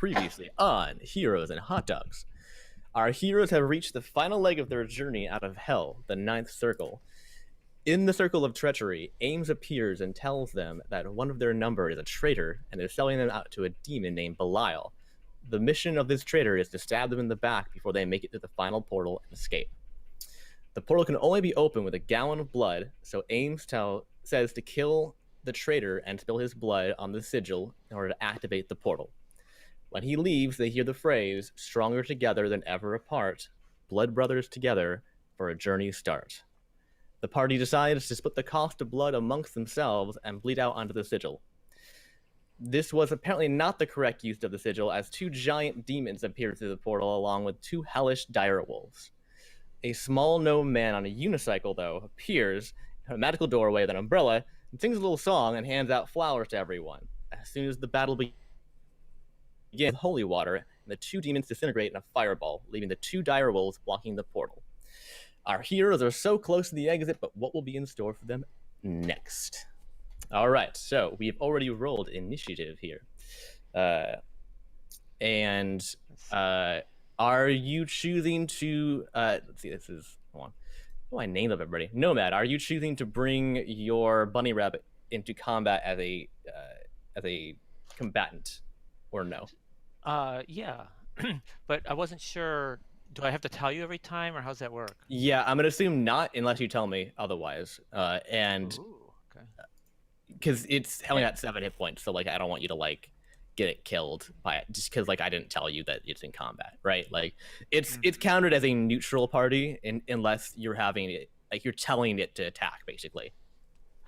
Previously on Heroes and Hot Dogs. Our heroes have reached the final leg of their journey out of hell, the ninth circle. In the circle of treachery, Ames appears and tells them that one of their number is a traitor and is selling them out to a demon named Belial. The mission of this traitor is to stab them in the back before they make it to the final portal and escape. The portal can only be opened with a gallon of blood, so Ames says to kill the traitor and spill his blood on the sigil in order to activate the portal. When he leaves, they hear the phrase, "Stronger together than ever apart, blood brothers together for a journey start." The party decides to split the cost of blood amongst themselves and bleed out onto the sigil. This was apparently not the correct use of the sigil, as two giant demons appear through the portal along with two hellish dire wolves. A small gnome man on a unicycle, though, appears in a magical doorway with an umbrella and sings a little song and hands out flowers to everyone. As soon as the battle begins with holy water, and the two demons disintegrate in a fireball, leaving the two dire wolves blocking the portal. Our heroes are so close to the exit, but what will be in store for them next? All right, so we've already rolled initiative here. Are you choosing to, let's see, hold on. Oh, I named up everybody. Nomad, are you choosing to bring your bunny rabbit into combat as a combatant, or no? Yeah, but I wasn't sure. Do I have to tell you every time, or how's that work? Yeah, I'm gonna assume not, unless you tell me otherwise. Ooh, okay. Because it's only at 7 hit points, so like I don't want you to like get it killed by it just because like I didn't tell you that it's in combat, right? Like it's counted as a neutral party unless you're having it, like you're telling it to attack, basically,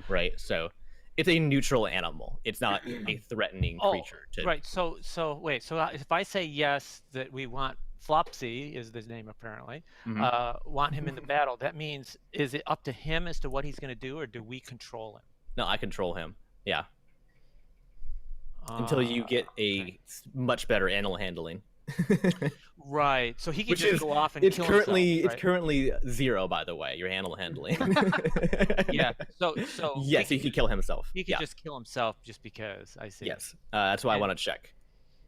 right? So it's a neutral animal. It's not a threatening creature. Right. So wait. So if I say yes, that we want Flopsy is his name apparently, want him in the battle, that means is it up to him as to what he's going to do, or do we control him? No, I control him. Yeah. Until you get a much better animal handling. Right. So he can just go off and kill himself, right? It's currently 0, by the way, your animal handling. Yeah. So yes, he could kill himself. He could just kill himself just because. I see. Yes. That's why I want to check.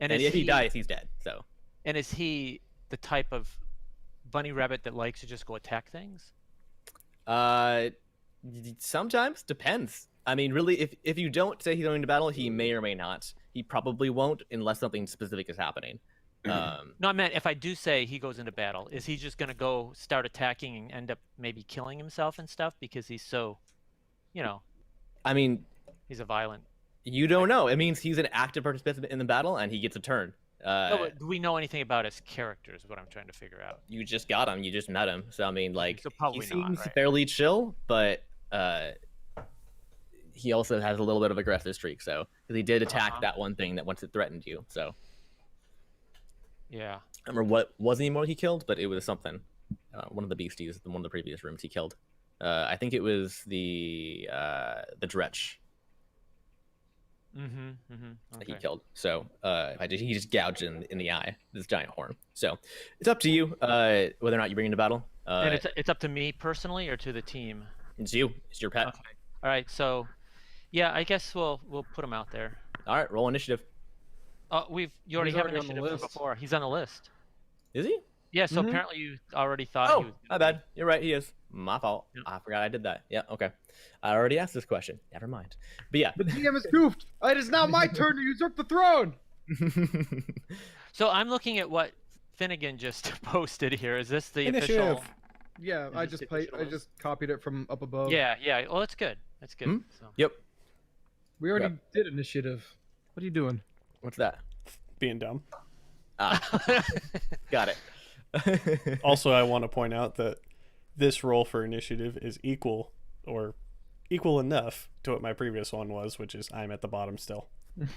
And if he dies, he's dead. So. And is he the type of bunny rabbit that likes to just go attack things? Sometimes. Depends. I mean, really, if you don't say he's going to battle, he may or may not. He probably won't unless something specific is happening. No, I meant if I do say he goes into battle, is he just going to go start attacking and end up maybe killing himself and stuff because he's so, I mean, he's a violent. You don't know. It means he's an active participant in the battle and he gets a turn. No, but do we know anything about his character is what I'm trying to figure out. You just got him. You just met him. So, I mean, like, so probably he seems not, right? fairly chill, but he also has a little bit of aggressive streak. So, because he did attack that one thing that once it threatened you. So, yeah. I remember what was the anymore he killed, but it was something. One of the beasties in one of the previous rooms he killed. I think it was the Dretch. Okay. He killed. So he just gouged in the eye, this giant horn. So it's up to you whether or not you bring him to battle. And it's up to me personally or to the team? It's you. It's your pet. Okay. All right. So, yeah, I guess we'll put him out there. All right. Roll initiative. You already have initiative from before. He's on the list. Is he? Yeah. So apparently you already thought he was. My bad. You're right. He is. My fault. Yep. I forgot I did that. Yeah. Okay. I already asked this question. Never mind. But yeah. The DM is goofed. It is now my turn to usurp the throne. So I'm looking at what Finnegan just posted here. Is this the initiative? Official? Yeah, I just copied it from up above. Yeah. Well, that's good. That's good. So. Yep. We already did initiative. What are you doing? What's that? Being dumb. Got it. Also, I want to point out that this roll for initiative is equal enough to what my previous one was, which is I'm at the bottom still.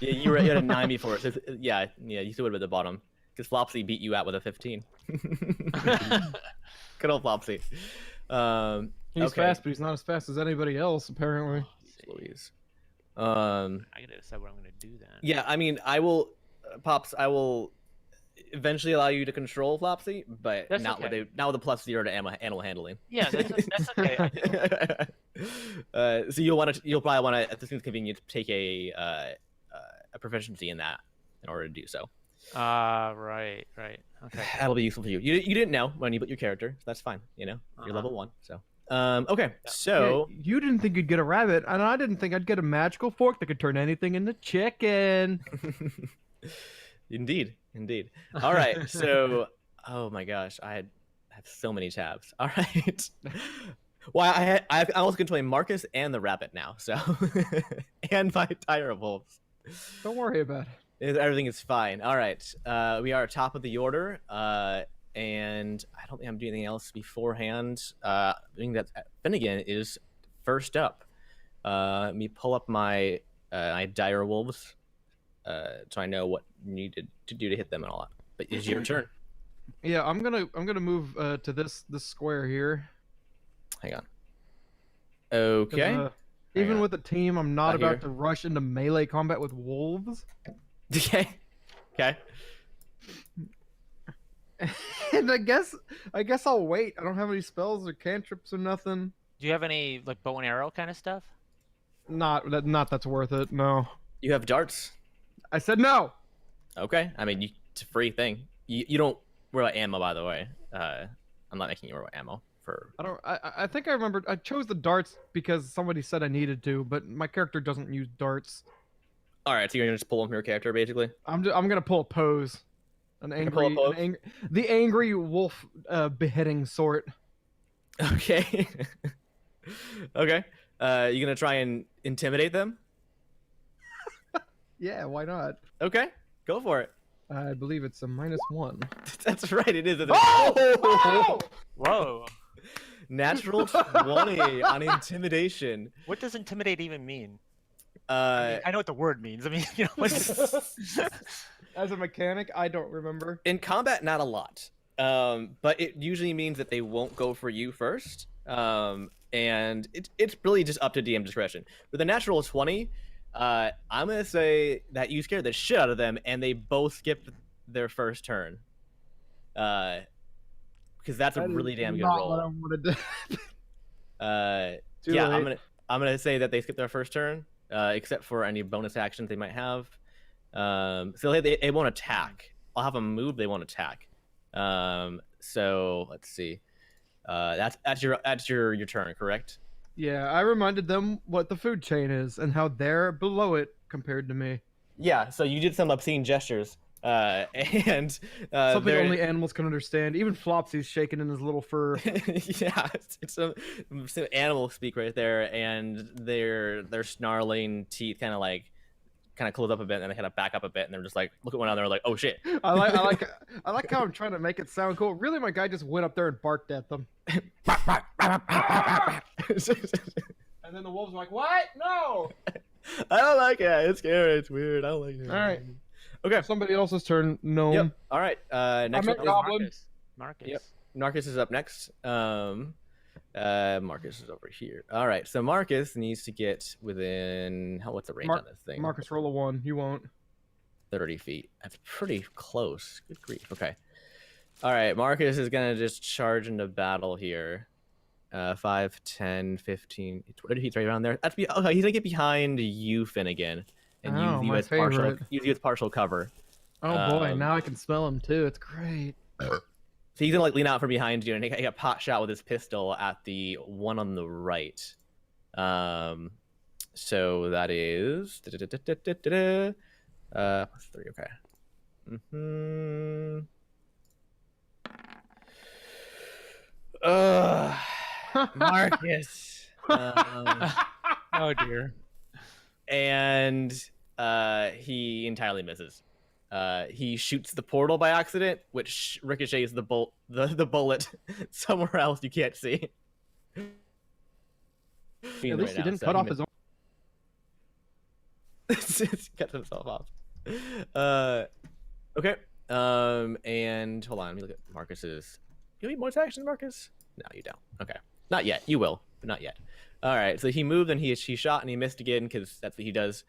Yeah, you had a 9 before. So yeah, you still would have been at the bottom because Flopsy beat you out with a 15. Good old Flopsy. He's fast, but he's not as fast as anybody else, apparently. Louise. I gotta decide what I'm gonna do then. Yeah, I mean, I will eventually allow you to control Flopsy, but not with a +0 to animal handling. Yeah, that's okay. So you'll probably want to, at this convenient, take a proficiency in that in order to do so. Right. Okay. That'll be useful for you. You didn't know when you built your character, so that's fine. You know, you're level 1. So, okay. Yeah. So Yeah, you didn't think you'd get a rabbit, and I didn't think I'd get a magical fork that could turn anything into chicken. Indeed. All right. So, oh my gosh, have so many tabs. All right. Well, I almost controlling Marcus and the rabbit now. So, and my dire wolves. Don't worry about it. Everything is fine. All right. We are top of the order. And I don't think I'm doing anything else beforehand. Being that Finnegan is first up. Let me pull up my dire wolves, so I know what needed to do to hit them and all that. But it's your turn. Yeah, I'm gonna move to this square here. Hang on. Okay. Even on. with a team, I'm not about Here. to rush into melee combat with wolves. Okay. And I guess I'll wait. I don't have any spells or cantrips or nothing. Do you have any like bow and arrow kind of stuff? Not that's worth it. No. You have darts. I said no. Okay. I mean, it's a free thing. You don't worry about ammo, by the way. I'm not making you worry about ammo for. I think I remembered. I chose the darts because somebody said I needed to, but my character doesn't use darts. All right. So you're gonna just pull them from your character, basically. I'm gonna pull a pose. The angry wolf beheading sort. Okay. Okay. You gonna try and intimidate them? Yeah, why not? Okay. Go for it. I believe it's a -1. That's right. It is. Oh! Whoa. Natural 20 on intimidation. What does intimidate even mean? I know what the word means. I mean, you know. As a mechanic, I don't remember. in combat, not a lot. But it usually means that they won't go for you first. And it's really just up to DM discretion. With a natural 20, I'm gonna say that you scared the shit out of them, and they both skipped their first turn. Because that's a really damn good roll. What I wanted to... Too Yeah, late. I'm gonna say that they skipped their first turn, except for any bonus actions they might have. So they won't attack. I'll have them move. They won't attack. So let's see. That's your turn, correct? Yeah, I reminded them what the food chain is and how they're below it compared to me. Yeah. So you did some obscene gestures, and Something only animals can understand. Even Flopsy's shaking in his little fur. yeah, it's some animal speak right there, and their snarling teeth kind of close up a bit, and they kind of back up a bit, and they're just like look at one another, like, oh shit. I like how I'm trying to make it sound cool. Really, my guy just went up there and barked at them. And then the wolves were like, "What? No!" I don't like it. It's scary. It's weird. I don't like it. All right. Okay. Somebody else's turn. No. Yep. All right. Next I'm one at is Goblin. Marcus. Yep. Marcus is up next. Marcus is over here. All right. So Marcus needs to get within what's the range on this thing? Marcus, roll a 1. You won't. 30 feet. That's pretty close. Good grief. Okay. All right. Marcus is gonna just charge into battle here. 5, 10, 15, 20 feet right around there. Okay, he's gonna get behind you, Finnegan, and use you as partial cover. Oh boy, now I can smell him too. It's great. So he's gonna lean out from behind you and take a pot shot with his pistol at the one on the right. So that is plus 3. Okay. Marcus. Oh dear. And he entirely misses. He shoots the portal by accident, which ricochets the bullet somewhere else you can't see. At least he didn't cut off his own. Cuts himself off. Okay. And hold on, let me look at Marcus's. You need more action, Marcus? No, you don't. Okay. Not yet. You will, but not yet. All right. So he moved and he shot and he missed again because that's what he does.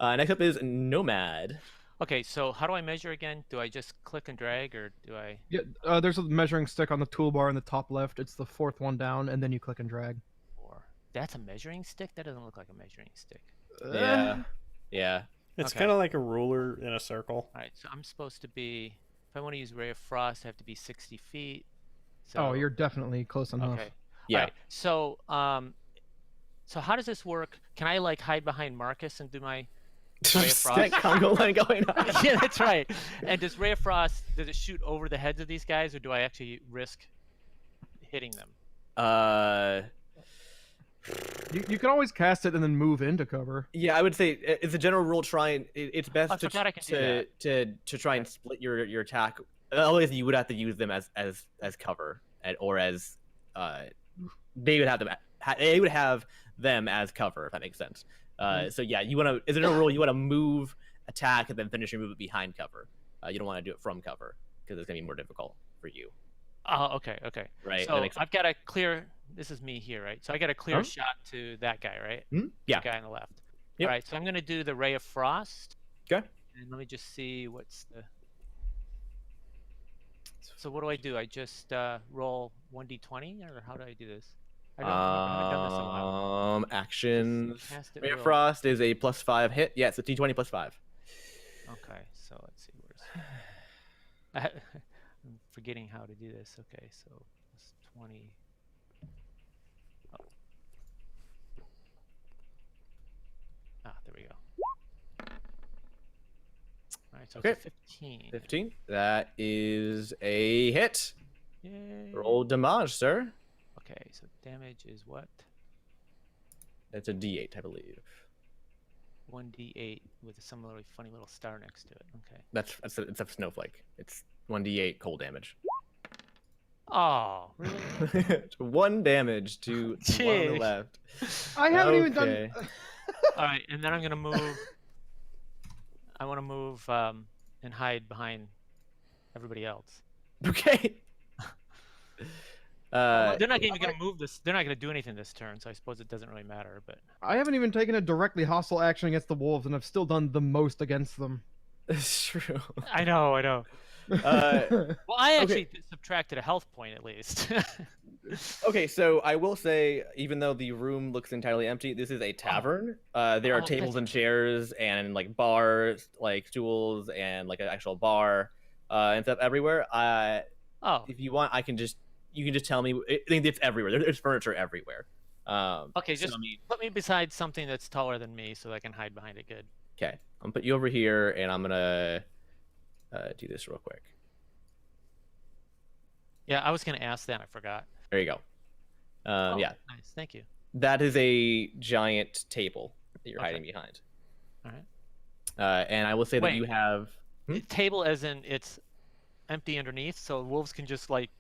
Next up is Nomad. Okay, so how do I measure again? Do I just click and drag, or do I? Yeah, there's a measuring stick on the toolbar in the top left. It's the 4th one down, and then you click and drag. Or that's a measuring stick? That doesn't look like a measuring stick. Yeah. It's Okay. kind of like a ruler in a circle. All right, so I'm supposed to be. If I want to use Ray of Frost, I have to be 60 feet. So, Oh, you're definitely close enough. okay. Yeah. All right. So how does this work? Can I like hide behind Marcus and do my Ray of Frost? That Congo line going on. Yeah, that's right. And does Ray of Frost, does it shoot over the heads of these guys, or do I actually risk hitting them? You can always cast it and then move into cover. Yeah, I would say it's a general rule. It's best I forgot I can do to try and split your attack. Otherwise, you would have to use them as cover or as they would have them as cover, if that makes sense. So yeah, you want to. Is it a rule? You want to move, attack, and then finish your movement behind cover. You don't want to do it from cover because it's gonna be more difficult for you. Oh, okay. Right. So I've got a clear. This is me here, right? So I got a clear shot to that guy, right? Yeah. The guy on the left. Yep. All right. So I'm gonna do the Ray of Frost. Okay. And let me just see what's the. So what do? I just roll 1d20, or how do I do this? I haven't done this in a while. Actions. Cast it Ray of real- Frost is a +5 hit. Yeah, it's a D20 +5. Okay, so let's see. I'm forgetting how to do this. Okay, so it's 20. Oh. There we go. All right, so Okay. it's a 15. 15. That is a hit. Yay. Roll damage, sir. Okay, so damage is what? It's a D8, I believe. 1d8 with a similarly funny little star next to it. Okay. It's a snowflake. It's 1d8 cold damage. Oh, really? It's 1 damage to the one on the Jeez. left. I haven't even Okay. done. All right, and then I'm gonna move. I want to move and hide behind everybody else. Okay. They're not even gonna move this. They're not gonna do anything this turn, so I suppose it doesn't really matter. But I haven't even taken a directly hostile action against the wolves, and I've still done the most against them. It's true. I know. Well, I actually subtracted a health point at least. Okay, so I will say, even though the room looks entirely empty, this is a tavern. There are tables and chairs and like bars, like stools and like an actual bar, and stuff everywhere. If you want, you can just tell me. I think it's everywhere. There's furniture everywhere. Okay, just put me beside something that's taller than me so I can hide behind it. Good. Okay, I'm gonna put you over here, and I'm gonna do this real quick. Yeah, I was gonna ask that. I forgot. There you go. Yeah, Nice. Thank you. that is a giant table that you're hiding behind. All right. And I will say that you have Table as in it's empty underneath, so wolves can just like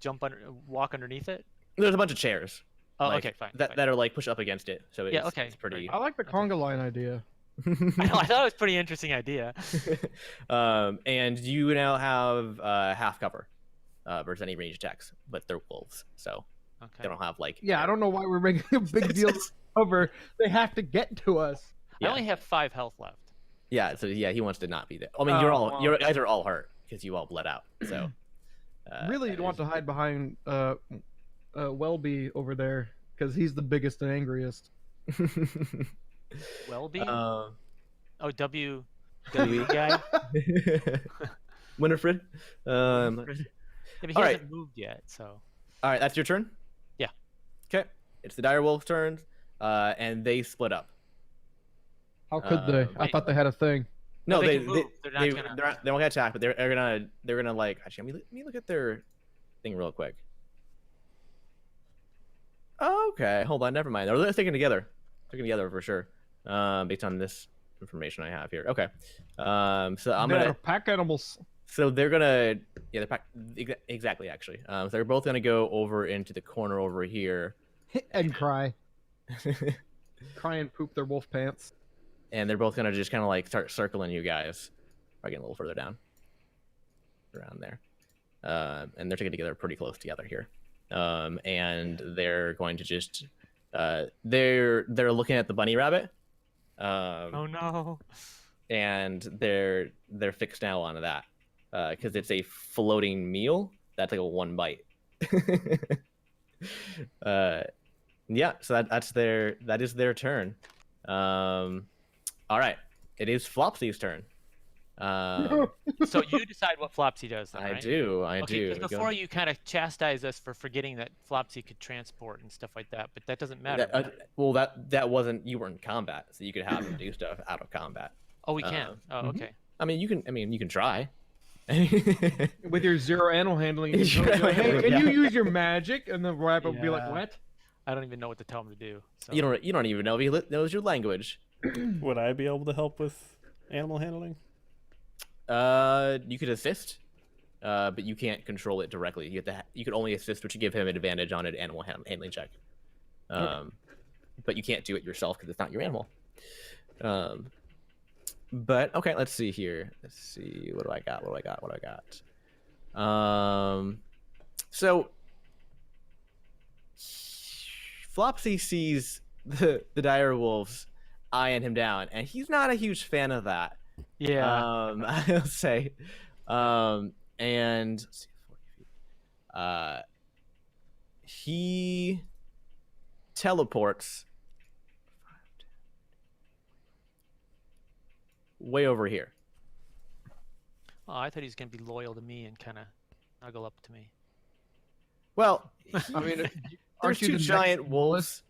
walk underneath it. there's a bunch of chairs. Oh, like, okay, fine. That are like pushed up against it. So Yeah, okay. it's pretty. I like the conga line idea. I know, I thought it was a pretty interesting idea. And you now have half cover versus any range attacks, but they're wolves, so Okay. they don't have like. Yeah, I don't know why we're making a big deal over. They have to get to us. I only have 5 health left. Yeah, so yeah, he wants to not be there. I mean, you guys are all hurt because you all bled out. So. Really, you'd want to hide behind Welby over there because he's the biggest and angriest. Welby? Oh, W guy? Winifred. Yeah, but he all hasn't right. moved yet, so. All right, that's your turn. Yeah. Okay, it's the direwolf's turn, and they split up. How could they? I wait. thought they had a thing. No, they they can move. They're not gonna- they won't get attacked, but they're gonna like. Actually, let me look at their thing real quick. Okay, hold on, never mind. They're sticking together. Sticking together for sure. Based on this information I have here. Okay. So I'm They're gonna. pack animals. So they're gonna. Yeah, exactly actually. So they're both gonna go over into the corner over here. And cry. Cry and poop their wolf pants. And they're both gonna just kind of like start circling you guys. Probably getting a little further down, around there, and they're taken together pretty close together here. And they're going to just they're looking at the bunny rabbit. Oh no. And they're fixed now onto that because it's a floating meal that's like a 1 bite. Yeah, so that is their turn. All right, it is Flopsy's turn. Um, So you decide what Flopsy does then, I right? do. Okay, because before you kind of chastise us for forgetting that Flopsy could transport and stuff like that, but that doesn't matter. Well, that wasn't, you were in combat, so you could have him do stuff out of combat. Oh, we can. Oh, mhm. okay. I mean, you can try. With your 0 animal handling, you Zero can go, hey, handling, can yeah. you use your magic? And the rabbit will be like, Yeah. what? I don't even know what to tell him to do. So. You don't even know if he knows your language. Would I be able to help with animal handling? You could assist, but you can't control it directly. You could only assist, which would give him an advantage on an animal handling check. But you can't do it yourself because it's not your animal. But okay, let's see here. Let's see, what do I got? So Flopsy sees the dire wolves eyeing him down, and he's not a huge fan of that. Yeah. I'll say. And let's see, 40 feet. He teleports way over here. Oh, I thought he was gonna be loyal to me and kind of snuggle up to me. Well, I mean, there's aren't you two the giant next wolves.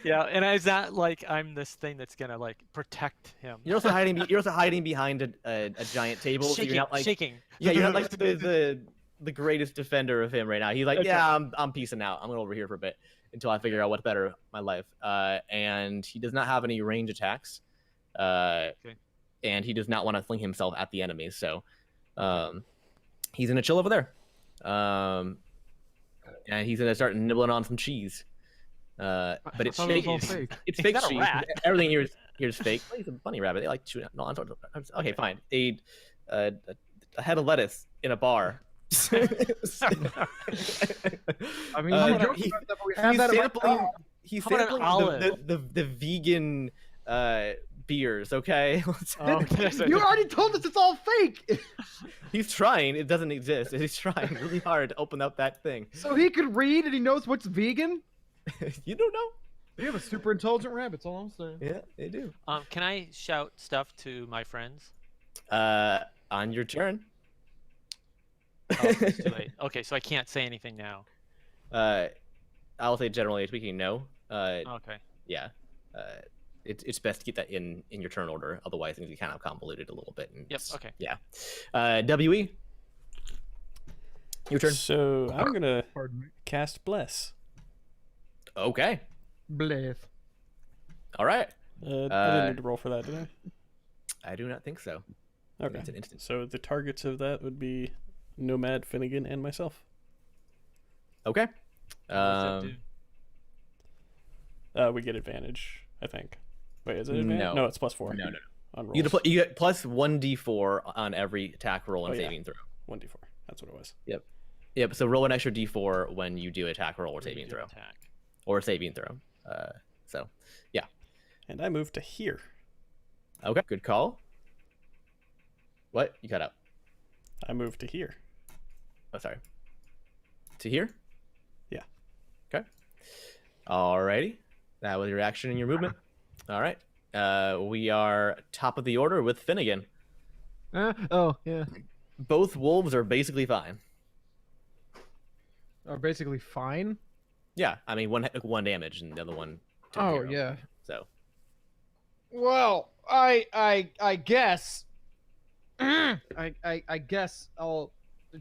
Yeah, and it's not like I'm this thing that's gonna like protect him. You're also hiding. You're also hiding behind a giant table. So shaking, you're not like, shaking. yeah, you're not like the greatest defender of him right now. He's like, Okay. yeah, I'm peacing out. I'm going over here for a bit until I figure out what's better in my life. And he does not have any range attacks. Okay. And he does not want to fling himself at the enemies. So, he's gonna chill over there. And he's gonna start nibbling on some cheese. But it's thought it was all fake. fake. It's He's fake not a cheese. rat. Everything here's fake. Well, he's a bunny rabbit. They like chewing. No, I'm sorry. Okay, fine. A head of lettuce in a bar. I mean, we were joking he- about that, but we have he's that at my sampling. job. He's How about an sampling the vegan beers. Okay. Oh, You already told us it's all fake. He's trying. It doesn't exist. He's trying really hard to open up that thing. So he could read and he knows what's vegan? You don't know. You have a super intelligent rabbit, that's all I'm saying. Yeah, they do. Can I shout stuff to my friends? On your turn. Oh, it's too late. Okay, so I can't say anything now. I'll say generally speaking, no. Okay. Yeah. It's best to get that in your turn order. Otherwise, things get kind of convoluted a little bit. And Yep. Okay. yeah. WE. Your turn. So I'm gonna Pardon me. cast Bless. Okay. Blith. All right. I didn't need to roll for that, did I? I do not think so. Okay. It's an instant. So the targets of that would be Nomad, Finnegan, and myself. Okay. What does that do? We get advantage, I think. Wait, is it advantage? No. No, it's +4. No. On rolls. You get plus 1d4 on every attack roll and Oh, yeah. saving throw. 1d4. That's what it was. Yep. So roll an extra d4 when you do attack roll or When you saving do throw, attack. or saving throw. So yeah. And I move to here. Okay. Good call. What? You cut out. I move to here. Oh, sorry. To here? Yeah. Okay. Alrighty. That was your action and your movement. All right. We are top of the order with Finnegan. Oh, yeah. Both wolves are basically fine. Are basically fine. Yeah. I mean, one damage and the other one. took Oh, zero. yeah. So. Well, I guess. I guess I'll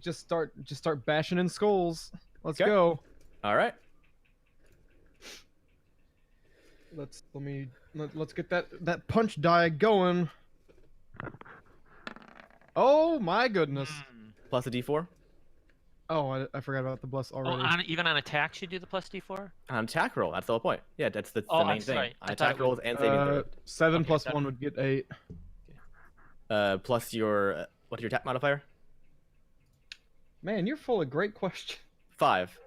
just start bashing in skulls. Let's Okay. go. All right. Let's get that punch die going. Oh my goodness. Plus a d4 Oh, I forgot about the bless Oh, already. even on attacks, you do the +d4? on attack roll. That's the whole point. Yeah, that's the Oh, main I'm thing. sorry. On I thought attack it was- rolls and saving throw. 7 Okay, plus seven. 1 would get 8. Plus your what's your attack modifier? Man, you're full of great questions. 5.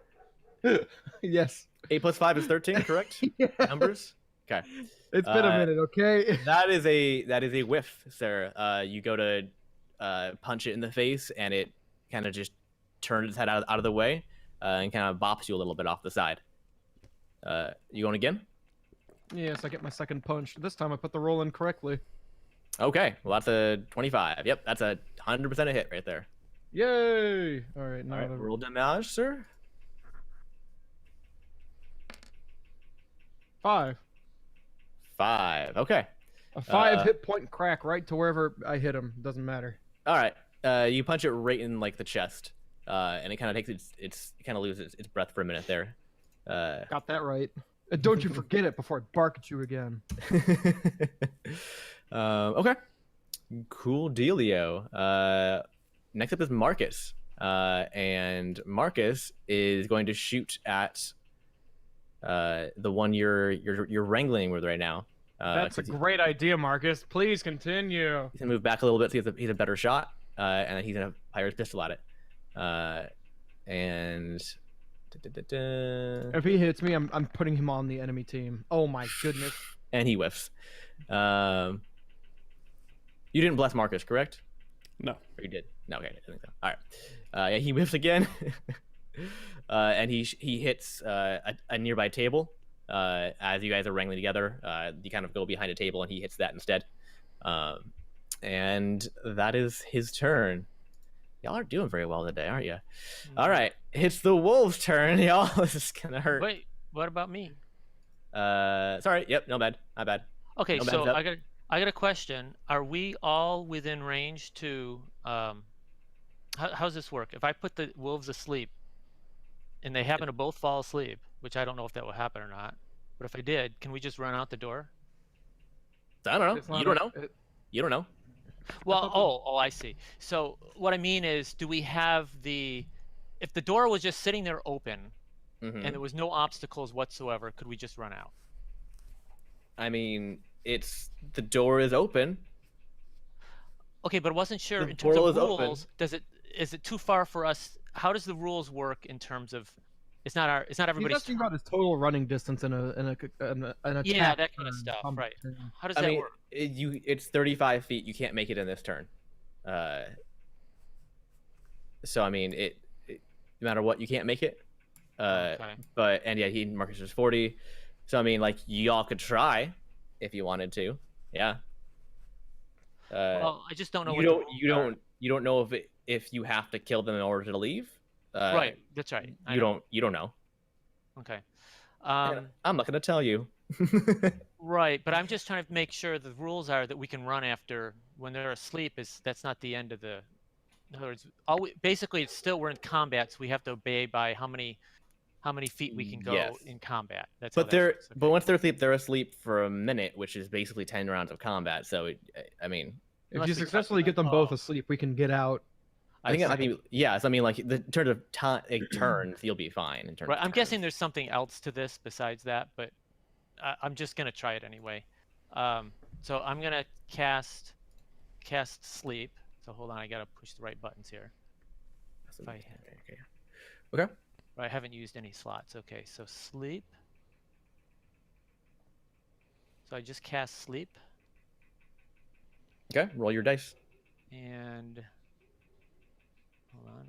Yes. 8 plus 5 is 13. Correct. Yeah. Numbers. Okay. It's been a minute, okay? That is a whiff, sir. You go to punch it in the face, and it kind of just turns its head out of the way, and kind of bops you a little bit off the side. You going again? Yes, I get my second punch. This time I put the roll in correctly. Okay, well that's a 25. Yep, that's a 100% a hit right there. Yay! All right, now All right, the- roll damage, sir. 5. 5. Okay. A 5 Uh, hit point crack right to wherever I hit him. Doesn't matter. All right. You punch it right in like the chest, and it kind of takes it kind of loses its breath for a minute there. Got that right. And don't you forget it before I bark at you again. Okay. Cool dealio. Next up is Marcus. And Marcus is going to shoot at the one you're wrangling with right now. That's a 'cause great idea, Marcus. Please continue. he's gonna move back a little bit so he's a better shot, and then he's gonna fire his pistol at it. And If he hits me, I'm putting him on the enemy team. Oh my goodness. and he whiffs. You didn't bless Marcus, correct? No. Or you did? No, okay, I think so. All right. Yeah, he whiffs again, and he hits a nearby table. As you guys are wrangling together, you kind of go behind a table, and he hits that instead. And that is his turn. Y'all are doing very well today, aren't you? All right, it's the wolf's turn, y'all. This is gonna hurt. Wait, what about me? Sorry. Yep, no bad. My bad. Okay, No so bad, I got a question. Are we all within range to how's this work? If I put the wolves asleep and they happen to both fall asleep, which I don't know if that will happen or not, but if I did, can we just run out the door? I don't It's know. not You don't a- know. You don't know. Well, I see. So what I mean is, do we have if the door was just sitting there open Mhm. and there was no obstacles whatsoever, could we just run out? I mean, the door is open. Okay, but I wasn't sure The in terms portal of is open. rules. Is it too far for us? How does the rules work in terms of? It's not He's everybody's. asking about his total running distance in an attack. Yeah, that kind of turn, stuff, combat right? turn. How does I that mean, work? it's 35 feet. You can't make it in this turn. So I mean, no matter what, you can't make it. Okay. But and yeah, Marcus is 40. So I mean, like y'all could try if you wanted to. Yeah. Well, I just don't know. you what the don't. rules You are. don't. You don't know if you have to kill them in order to leave. Right. That's right. I You know. don't. You don't know. Okay. And I'm not gonna tell you. Right, but I'm just trying to make sure the rules are that we can run after when they're asleep. That's not the end of the. In other words, basically it's still we're in combat, so we have to obey by how many feet we can go Yes. in combat. That's how But that works. but once they're asleep for a minute, which is basically 10 rounds of combat. So I mean, If Unless you we successfully cut get them them- both oh. asleep, we can get out. I think it might be yeah. So I mean, like the in terms of time, turns, you'll be fine in terms. Right, of I'm guessing turns. there's something else to this besides that, but I'm just gonna try it anyway. So I'm gonna cast sleep. So hold on, I gotta push the right buttons here. If I- Okay. I haven't used any slots. Okay, so sleep. So I just cast sleep Okay. Roll your dice. and hold on,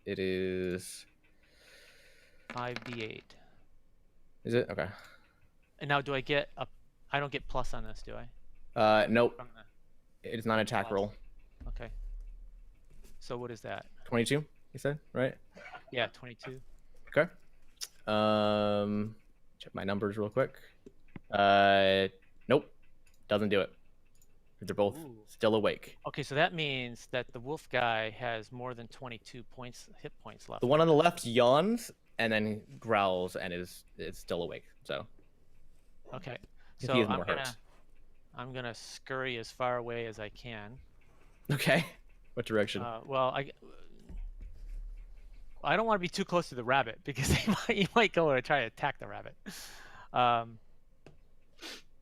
It is. 5d8. Is it okay? And now do I get a? I don't get plus on this, do I? Nope. From It's not an attack Plus. roll. okay. So what is that? 22. You said right? Yeah, 22. Okay. Check my numbers real quick. Nope. Doesn't do it. They're both Ooh. still awake. Okay, so that means that the wolf guy has more than 22 hit points left. The one on the left yawns and then growls and is still awake. So Okay, If so he is more hurt. I'm gonna scurry as far away as I can. okay. What direction? Well, I don't want to be too close to the rabbit because he might go and try to attack the rabbit.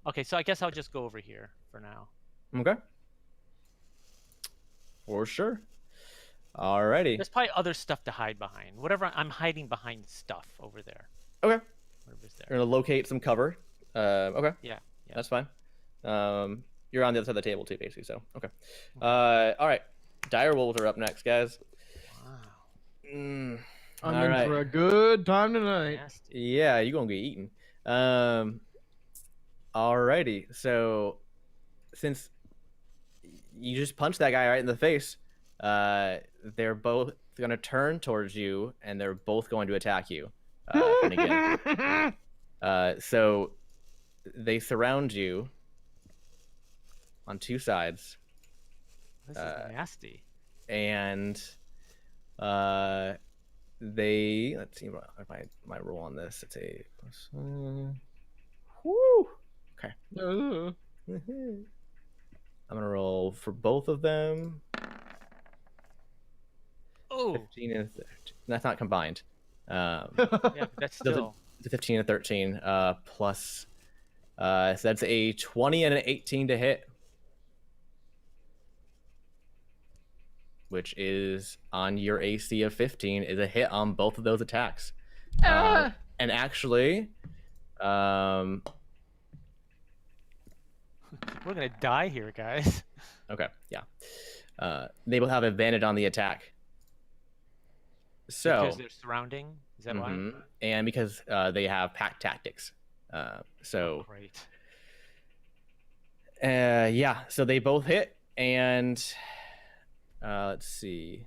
Okay, so I guess I'll just go over here for now. Okay. For sure. Alrighty. There's probably other stuff to hide behind. Whatever, I'm hiding behind stuff over there. Okay. Whatever's You're there. gonna locate some cover. Okay. Yeah. That's fine. You're on the other side of the table too, basically. So okay. All right. Dire wolves are up next, guys. Wow. Mm, I'm all in right. for a good time tonight. Nasty. Yeah, you're gonna get eaten. Alrighty. So since you just punched that guy right in the face, they're both gonna turn towards you, and they're both going to attack you. Finnegan. So they surround you on two sides. This is nasty. And they, let's see my roll on this. It's a plus, whoo. Okay. I'm gonna roll for both of them. Oh, 15 and 13. That's not combined. yeah, but that's still. It's a 15 and 13 plus. So that's a 20 and an 18 to hit, which is on your AC of 15, is a hit on both of those attacks. And actually, We're gonna die here, guys. okay, yeah. They will have advantage on the attack. So Because they're surrounding. Is that why? And because they have pack tactics. So Great. yeah, so they both hit, and let's see.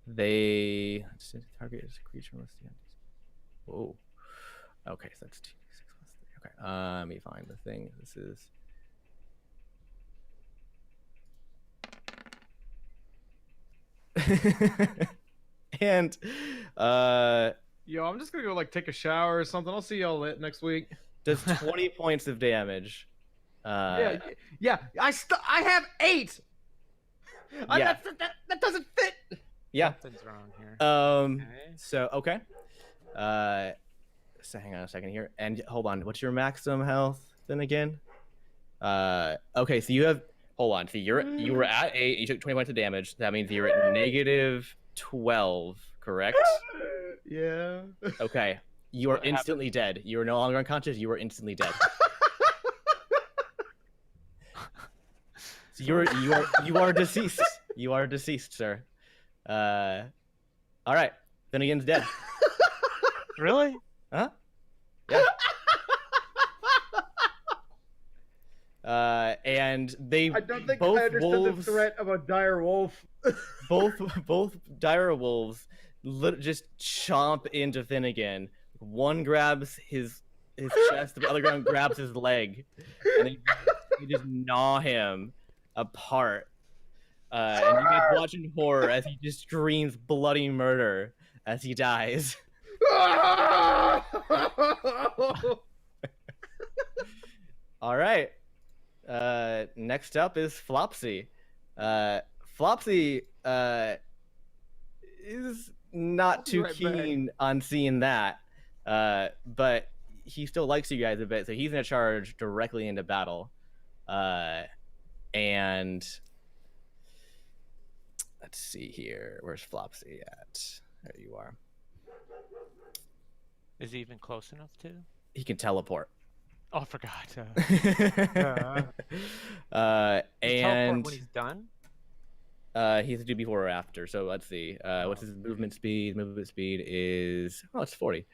They target is a creature unless the whoa. Okay, so that's 2d6 plus 3. Okay, let me find the thing. This is and Yo, I'm just gonna go like take a shower or something. I'll see y'all next week. does 20 points of damage. Yeah. I have 8. Yeah. That doesn't fit. Yeah. Something's wrong here. Okay. Okay. So okay. So hang on a second here, and hold on. What's your maximum health then again? Okay. So you have. Hold on. So you were at 8. You took 20 points of damage. That means you're at negative 12. Correct. Yeah. Okay. You are What instantly dead. You are no longer unconscious. You are instantly dead. So you are deceased. You are deceased, sir. All right. Finnegan's dead. Really? Huh? Yeah. And they I don't think both I understood wolves, the threat of a dire wolf. both dire wolves just chomp into Finnegan. One grabs his chest, the other one grabs his leg, and they just gnaw him apart. And you guys watch in horror as he just screams bloody murder as he dies. All right. Next up is Flopsy. Flopsy is not too keen on seeing that, but he still likes you guys a bit, so he's gonna charge directly into battle. And let's see here. Where's Flopsy at? There you are. Is he even close enough to? He can teleport. Oh, I forgot. And when he's done. He has to do before or after. So let's see. What's his movement speed? Movement speed is it's 40.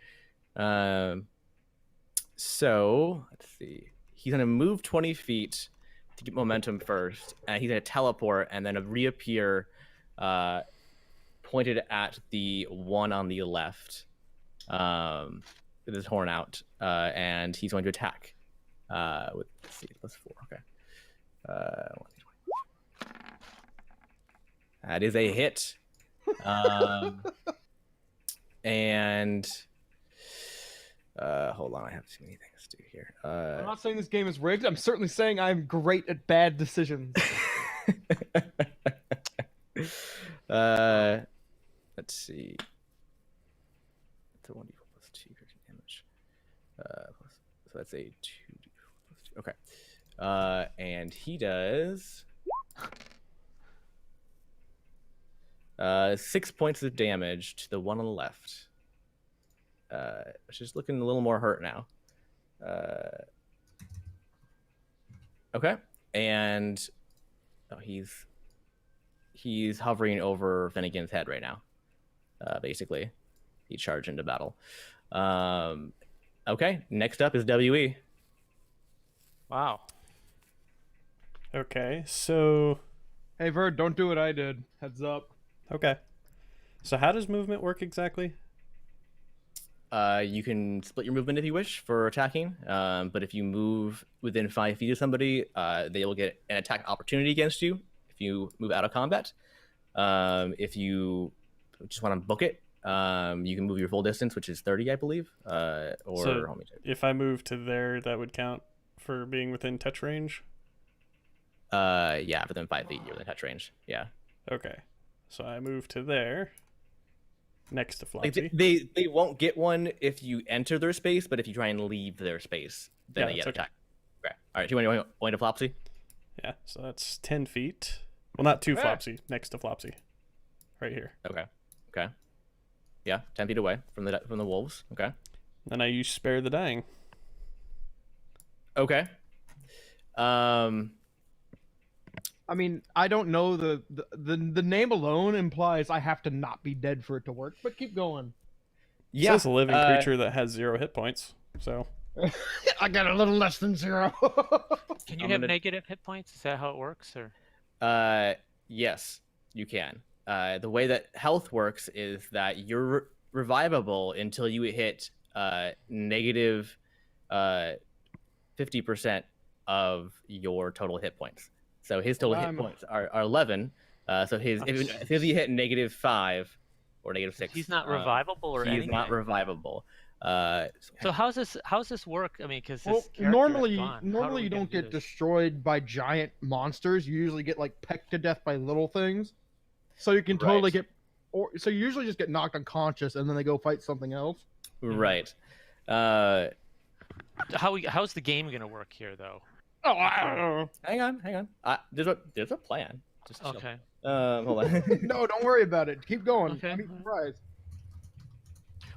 So let's see. He's gonna move 20 feet to get momentum first, and he's gonna teleport and then reappear, pointed at the one on the left, with his horn out, and he's going to attack. With let's see, plus 4. Okay. That is a hit. And hold on, I have too many things to do here. I'm not saying this game is rigged. I'm certainly saying I'm great at bad decisions. Let's see. It's a 1d4 plus 2 damage. So that's a 2d4 plus 2. Okay. And he does 6 points of damage to the one on the left. Which is looking a little more hurt now. Okay. And he's hovering over Finnegan's head right now. Basically. He charged into battle. Okay, next up is WE. Wow. Okay, so Hey, Verd, don't do what I did. Heads up. okay. So how does movement work exactly? You can split your movement if you wish for attacking, but if you move within 5 feet of somebody, they will get an attack opportunity against you if you move out of combat. If you just want to book it, you can move your full distance, which is 30, I believe. Or So let me check. if I move to there, that would count for being within touch range? Yeah, within 5 feet, you're within touch range. Yeah. Okay. So I move to there, next to Like Flopsy. they won't get one if you enter their space, but if you try and leave their space, then Yeah, they get it's okay. attack. Okay. All right. Do you want to Flopsy? Yeah, so that's 10 feet. Well, not to Yeah. Flopsy, next to Flopsy. Right here. Okay. Okay. Yeah, 10 feet away from the wolves. Okay. Then I use Spare the Dying. Okay. I mean, I don't know the name alone implies I have to not be dead for it to work. But keep going. Yeah. It says a living creature that has 0 hit points. So I got a little less than 0. Can you I'm have gonna- negative hit points? Is that how it works? Or Yes, you can. The way that health works is that you're revivable until you hit negative 50% of your total hit points. So his total hit points are 11. So if you hit -5 or -6, he's not revivable or he is anything. not revivable. So how's this work? I mean, because Well, this character is normally gone. How are normally we you gonna don't do get this? destroyed by giant monsters. You usually get like pecked to death by little things. So you can totally Right. get, so you usually just get knocked unconscious and then they go fight something else. Right. How's the game gonna work here, though? Oh, I don't know. Hang on. There's a plan. Just chill. Okay. Hold on. No, don't worry about it. Keep going. Okay. I'm surprised.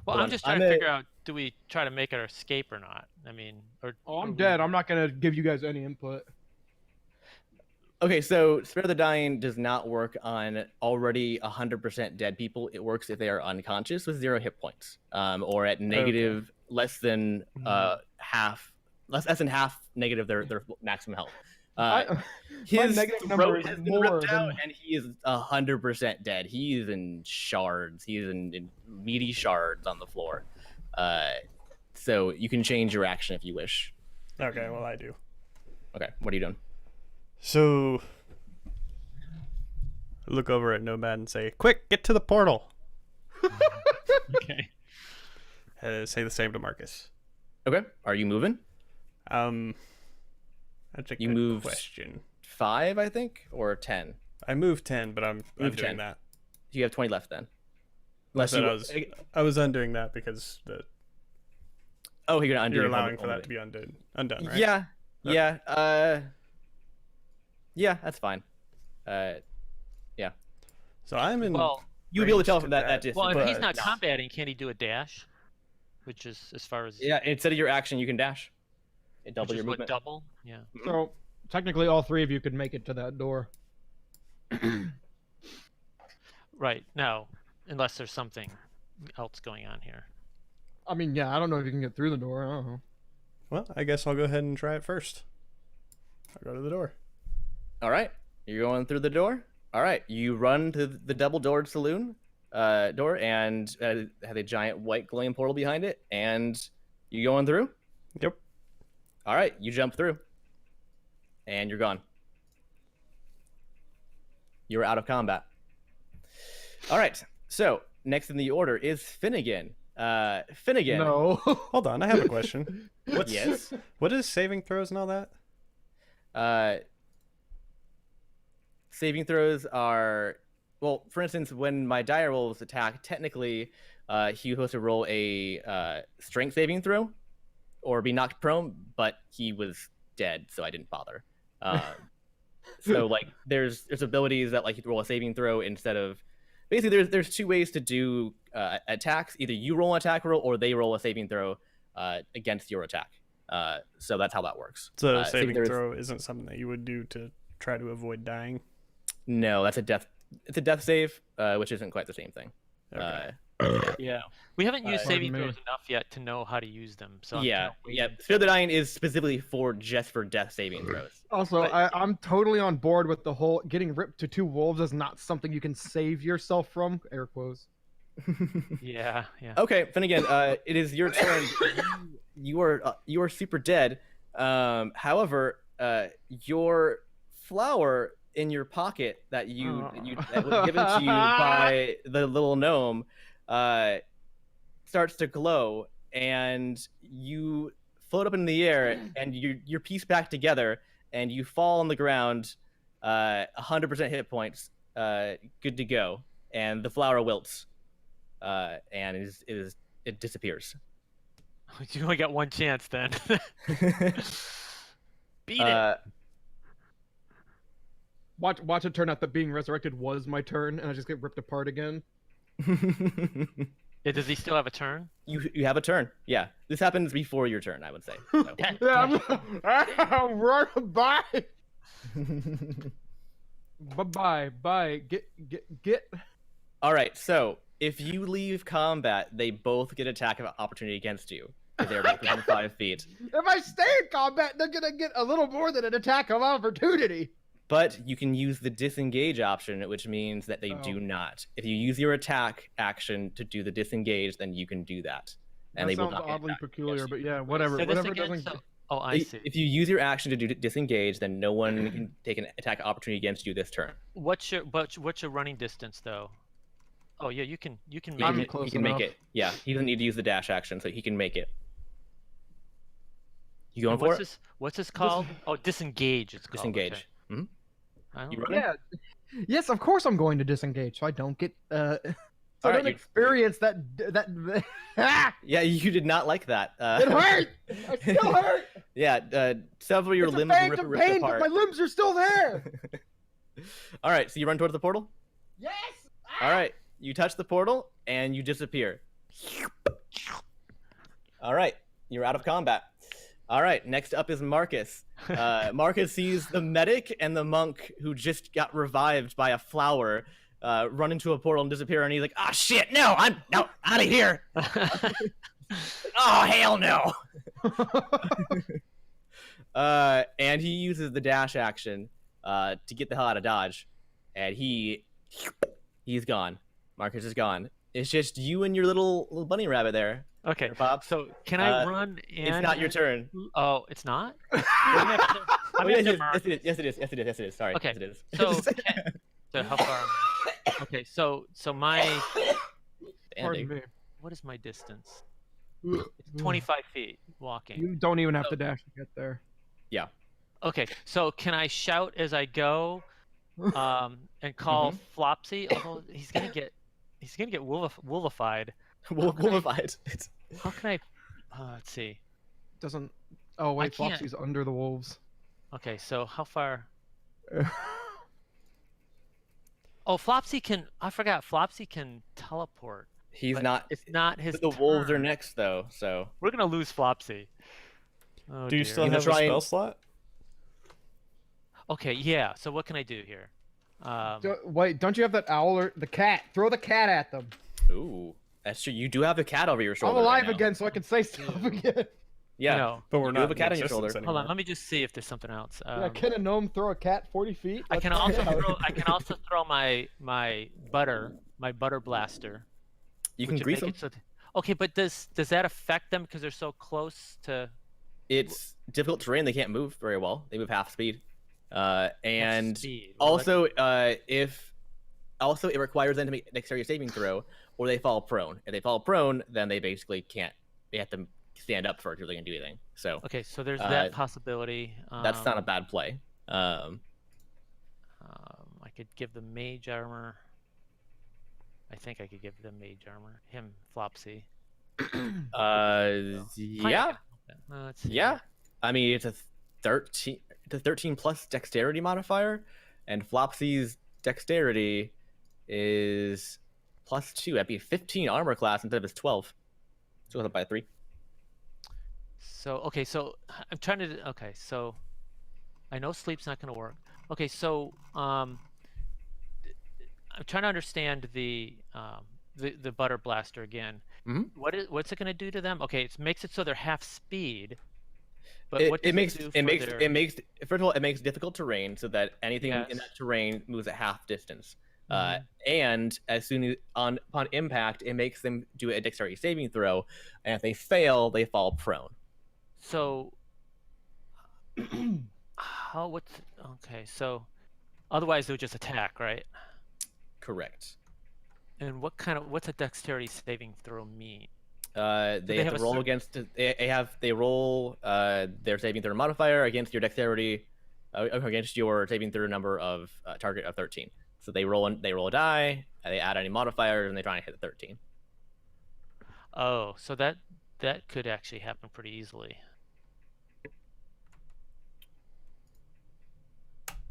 Well, Hold I'm on, just trying to figure out: do we try to make our escape or not? I mean, or Oh, or I'm we- dead. I'm not gonna give you guys any input. Okay, so Spare the Dying does not work on already 100% dead people. It works if they are unconscious with 0 hit points, or at negative less than half negative their maximum health. My His negative throat number is has been more ripped out, than. and he is 100% dead. He is in shards. He is in meaty shards on the floor. So you can change your action if you wish. okay, well I do. Okay, what are you doing? So I look over at Nomad and say, "Quick, get to the portal." Okay. Say the same to Marcus. Okay, are you moving? That's a You good moved- question. 5, I think, or 10. I moved 10, but I'm Moved doing 10. that. You have 20 left then. I Unless said you. I was undoing that because Oh, you're gonna undo. you're your allowing movement for that only. to be undone, right? Yeah. Okay. Yeah. Yeah, that's fine. So I'm in. Well, You'll be able to tell range from to that distance. well, if he's but- not combating, can he do a dash? Which is as far as Yeah, instead of your action, you can dash. It which double is your what, movement. double? Yeah. So technically, all 3 of you could make it to that door. Right. No, unless there's something else going on here. I mean, yeah, I don't know if you can get through the door. I don't know. Well, I guess I'll go ahead and try it first. I'll go to the door. All right, you're going through the door. All right, you run to the double-doored saloon door, and have a giant white glowing portal behind it, and you going through. Yep. All right, you jump through, and you're gone. You're out of combat. All right, so next in the order is Finnegan. Finnegan. No. Hold on, I have a question. What's Yes. What is saving throws and all that? Saving throws are, well, for instance, when my dire wolves attack, technically, he was supposed to roll a strength saving throw or be knocked prone, but he was dead, so I didn't bother. So like, there's abilities that like you roll a saving throw instead of. Basically, there's 2 ways to do attacks. Either you roll an attack roll, or they roll a saving throw against your attack. So that's how that works. So saving throws- throw isn't something that you would do to try to avoid dying. No, that's a death. It's a death save, which isn't quite the same thing. Okay. Yeah. We haven't used Pardon saving me. throws enough yet to know how to use them. So I'm Yeah, kinda yeah. waiting. Spare the Dying is specifically for death saving throws. Also, But- I'm totally on board with the whole getting ripped to 2 wolves is not something you can save yourself from. Air quotes. Yeah, yeah. Okay, Finnegan, it is your turn. You are super dead. However, your flower in your pocket that that was given to you by the little gnome starts to glow, and you float up in the air, and you're pieced back together, and you fall on the ground, 100% hit points, good to go, and the flower wilts, and it disappears. You only got one chance then. Beat it. Watch it turn out that being resurrected was my turn, and I just get ripped apart again. Yeah, does he still have a turn? You have a turn. Yeah, this happens before your turn, I would say. So. Yeah, I'm running by. Bye. Get. All right, so if you leave combat, they both get attack of opportunity against you because they're both within 5 feet. If I stay in combat, they're gonna get a little more than an attack of opportunity. But you can use the disengage option, which means that they do not. If you use your attack action to do the disengage, then you can do that, and That they will sounds not get oddly attacked peculiar, against but you. yeah, whatever. Say this Whatever again, doesn't. so- Oh, I see. If you use your action to do disengage, then no one can take an attack opportunity against you this turn. What's your running distance though? Oh yeah, you can He make I'm can, it. close he can enough. make it. Yeah, he doesn't need to use the dash action, so he can make it. You going And for what's it? this? What's this called? Oh, disengage. It's called. Disengage. Okay. Mhm. I don't You know. running? Yeah. Yes, of course I'm going to disengage, so I don't get. So I Alright, don't you- experience that. Ah! Yeah, you did not like that. It hurt. I still hurt. Yeah, several of your It's a limbs phantom ripped pain, but apart. my limbs are still there. All right, so you run towards the portal. Yes. All right, you touch the portal and you disappear. All right, you're out of combat. All right, next up is Marcus. Marcus sees the medic and the monk who just got revived by a flower run into a portal and disappear, and he's like, "Ah, shit, no, I'm out of here. Oh, hell no." And he uses the dash action to get the hell out of Dodge, and he's gone. Marcus is gone. It's just you and your little bunny rabbit there. Okay. There, Pops. So can I Uh, run? And... It's not your turn. Oh, it's not. Oh, I'm yes, gonna yes, mark- yes, it is. Yes, it is. Yes, it is. Sorry. Okay, Yes, it is. so So how far? Okay, so my Pardon me. what is my distance? It's 25 feet walking. You don't even have So- to dash to get there. Okay, so can I shout as I go, and call Flopsy? Although he's gonna get wolfified. Wolfified. It's- How can I? Let's see. Doesn't. Oh wait, can't. Flopsy's under the wolves. Okay, so how far? Oh, Flopsy can. I forgot. Flopsy can teleport. He's but not. It's not his. The wolves are turn. next, though. So We're gonna lose Flopsy. Oh, Do you dear. still You have a try and- spell slot? Okay, yeah. So what can I do here? Wait, don't you have that owl or the cat? Throw the cat at them. ooh, that's true. You do have the cat over your shoulder. I'm right alive now. again, so I can say stuff again. Yeah. No. But we're You not have a in cat on your existence shoulder. Hold on. anymore. Let me just see if there's something else. Yeah, can a gnome throw a cat 40 feet? I can Let's also find out. throw. I can also throw my butter blaster. You can which would grease make them. it so okay, but does that affect them because they're so close to? It's difficult terrain. They can't move very well. They move half speed. And speed? Well, also, it requires them to make a dexterity saving throw, or they fall prone. If they fall prone, then they basically can't. They have to stand up for it to really do anything. So okay, so there's that possibility. that's not a bad play. I could give them mage armor. I think I could give them mage armor. Him, Flopsy. Yeah, Let's see. yeah. I mean, it's a 13 plus dexterity modifier, and Flopsy's dexterity is +2. That'd be 15 armor class instead of his 12. So it goes up by 3. So okay, so I'm trying to. Okay, so I know sleep's not going to work. Okay, so I'm trying to understand the the butter blaster again. Mhm. What's it going to do to them? Okay, it makes it so they're half speed, but It, what it does makes it do it for makes their? it makes first of all, it makes difficult terrain so that anything in Yes. that terrain moves at half distance. Mhm. And as soon as upon impact, it makes them do a dexterity saving throw, and if they fail, they fall prone. So what's okay? So otherwise they would just attack, right? Correct. And what's a dexterity saving throw mean? They have have to a roll cer- against. They roll their saving throw modifier against your dexterity, against your saving throw number of target of 13. So they roll a die. They add any modifiers, and they try and hit the 13. Oh, so that could actually happen pretty easily.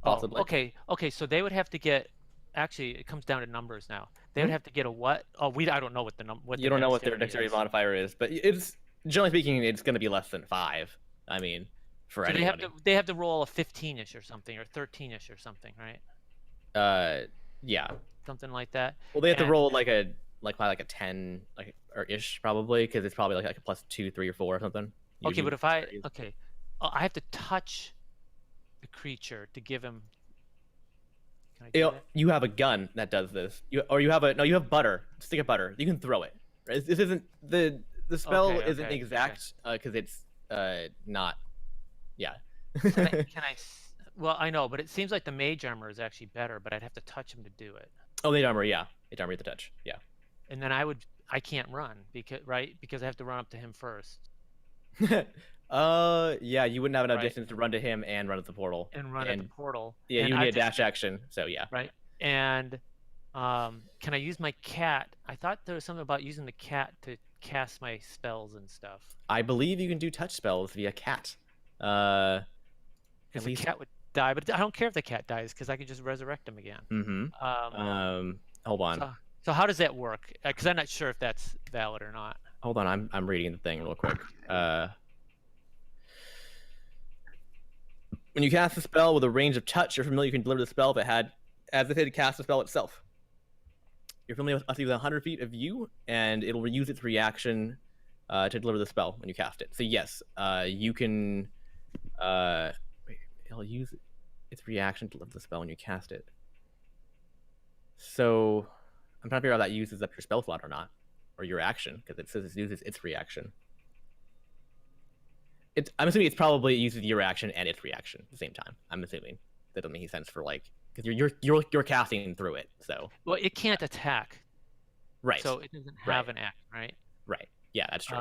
Possibly. Oh, okay. So they would have to get. Actually, it comes down to numbers now. They would have to get a what? Oh, I don't know what the number. You don't know what their dexterity is. modifier is, but it's generally speaking, it's going to be less than 5. I mean, for So anybody. they have to roll a 15ish or something, or 13ish or something, right? Yeah. Something like that. Well, they have to roll probably like a 10 or ish probably, because it's probably like a plus 2, 3, or 4 or something. Okay, Usually but I have to touch the creature to give him. Can I do that? You have a gun that does this. You have butter. Stick of butter. You can throw it. This isn't the spell Okay, isn't okay, exact because it's not. Yeah. Can I? Well, I know, but it seems like the mage armor is actually better, but I'd have to touch him to do it. Oh, the armor, yeah. The armor at the touch, yeah. And then I can't run because I have to run up to him first. Yeah, you wouldn't have enough Right. distance to run to him and run at the portal. And run at the portal. Yeah, and you need a dash action, so yeah. Right. And can I use my cat? I thought there was something about using the cat to cast my spells and stuff. I believe you can do touch spells via cat. Because the cat would die, but I don't care if the cat dies because I can just resurrect him again. Mm-hmm. Hold on. So how does that work? Because I'm not sure if that's valid or not. Hold on, I'm reading the thing real quick. When you cast a spell with a range of touch, your familiar can deliver the spell as if it had cast the spell itself. Your familiar must be within 100 feet of you, and it'll use its reaction to deliver the spell when you cast it. So yes, you can. It'll use its reaction to deliver the spell when you cast it. So I'm trying to figure out if that uses up your spell slot or not, or your action, because it says it uses its reaction. I'm assuming it's probably uses your action and its reaction at the same time. I'm assuming that doesn't make any sense for because you're casting through it. So well, it can't attack, right? So it doesn't have an act, right? Right. Yeah, that's true.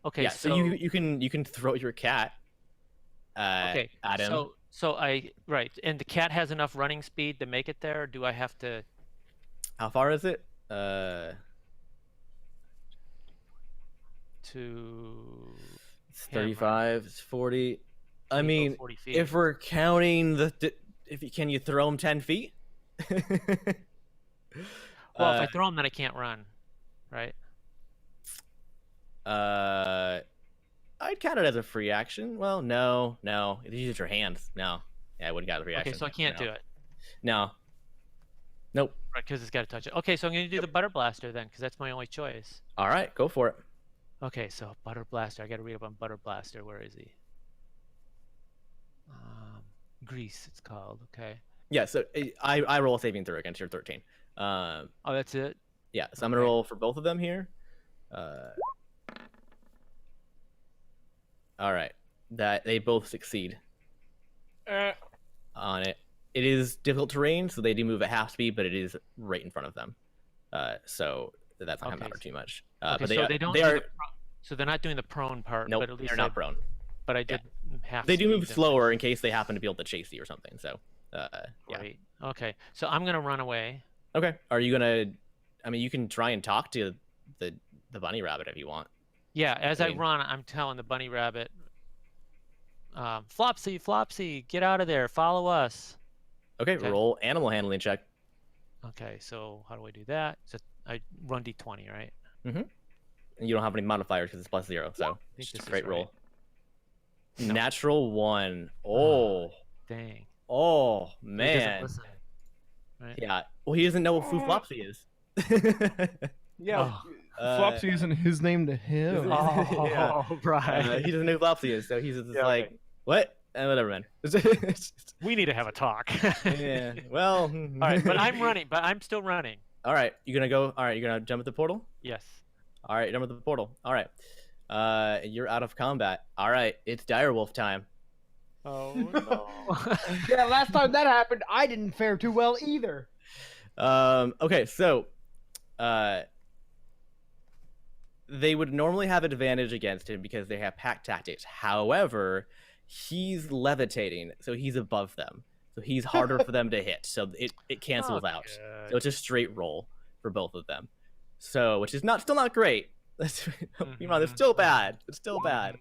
Okay. Yeah. So you can throw your cat. Okay. At him. Right, and the cat has enough running speed to make it there. Or do I have to? How far is it? It's 35. It's 40. I mean, 40 feet. if we're counting can you throw him 10 feet? Well, if I throw him, then I can't run, right? I'd count it as a free action. Well, no. It uses your hands. No. Yeah, I wouldn't got a free action. Okay, so I can't do it. No. Nope. Right, because it's got to touch it. Okay, so I'm going to do the butter blaster then, because that's my only choice. All right, go for it. Okay, so butter blaster. I got to read up on butter blaster. Where is he? Grease, it's called. Okay. Yeah, so I roll a saving throw against your 13. Oh, that's it. Yeah, so I'm gonna roll for both of them here. All right, that they both succeed on it. It is difficult terrain, so they do move at half speed, but it is right in front of them. So that's not gonna matter too much. Okay, but so they don't. So they're not doing the prone part. Nope, but at least they're not prone. But I did half. They do move slower in case they happen to be able to chase you or something. So, Great. Yeah. Okay, so I'm gonna run away. Okay. Are you gonna? I mean, you can try and talk to the bunny rabbit if you want. Yeah, as I run, I'm telling the bunny rabbit, Flopsy, get out of there, follow us. Okay. Roll animal handling check. Okay, so how do I do that? So I run d20, right? Mm-hmm. And you don't have any modifiers because it's +0, so it's just a straight roll. No. Natural 1. Oh. Dang. Oh man. He doesn't listen, right? Yeah. Well, he doesn't know who Flopsy is. Yeah, Oh. Flopsy isn't his name to him. Yeah. Right. He doesn't know who Flopsy is, so he's just Yeah, like, okay. what? Whatever, man. We need to have a talk. Yeah. Well. All right, but I'm running. But I'm still running. All right. You gonna go? All right. You gonna jump at the portal? Yes. All right. Jump at the portal. All right. You're out of combat. All right. It's direwolf time. Oh no. Yeah, last time that happened, I didn't fare too well either. Okay. So, they would normally have advantage against him because they have pack tactics. However, he's levitating, so he's above them. So he's harder for them to hit. So it cancels out. good. So it's a straight roll for both of them. So, which is still not great. You know, it's still bad. It's still bad.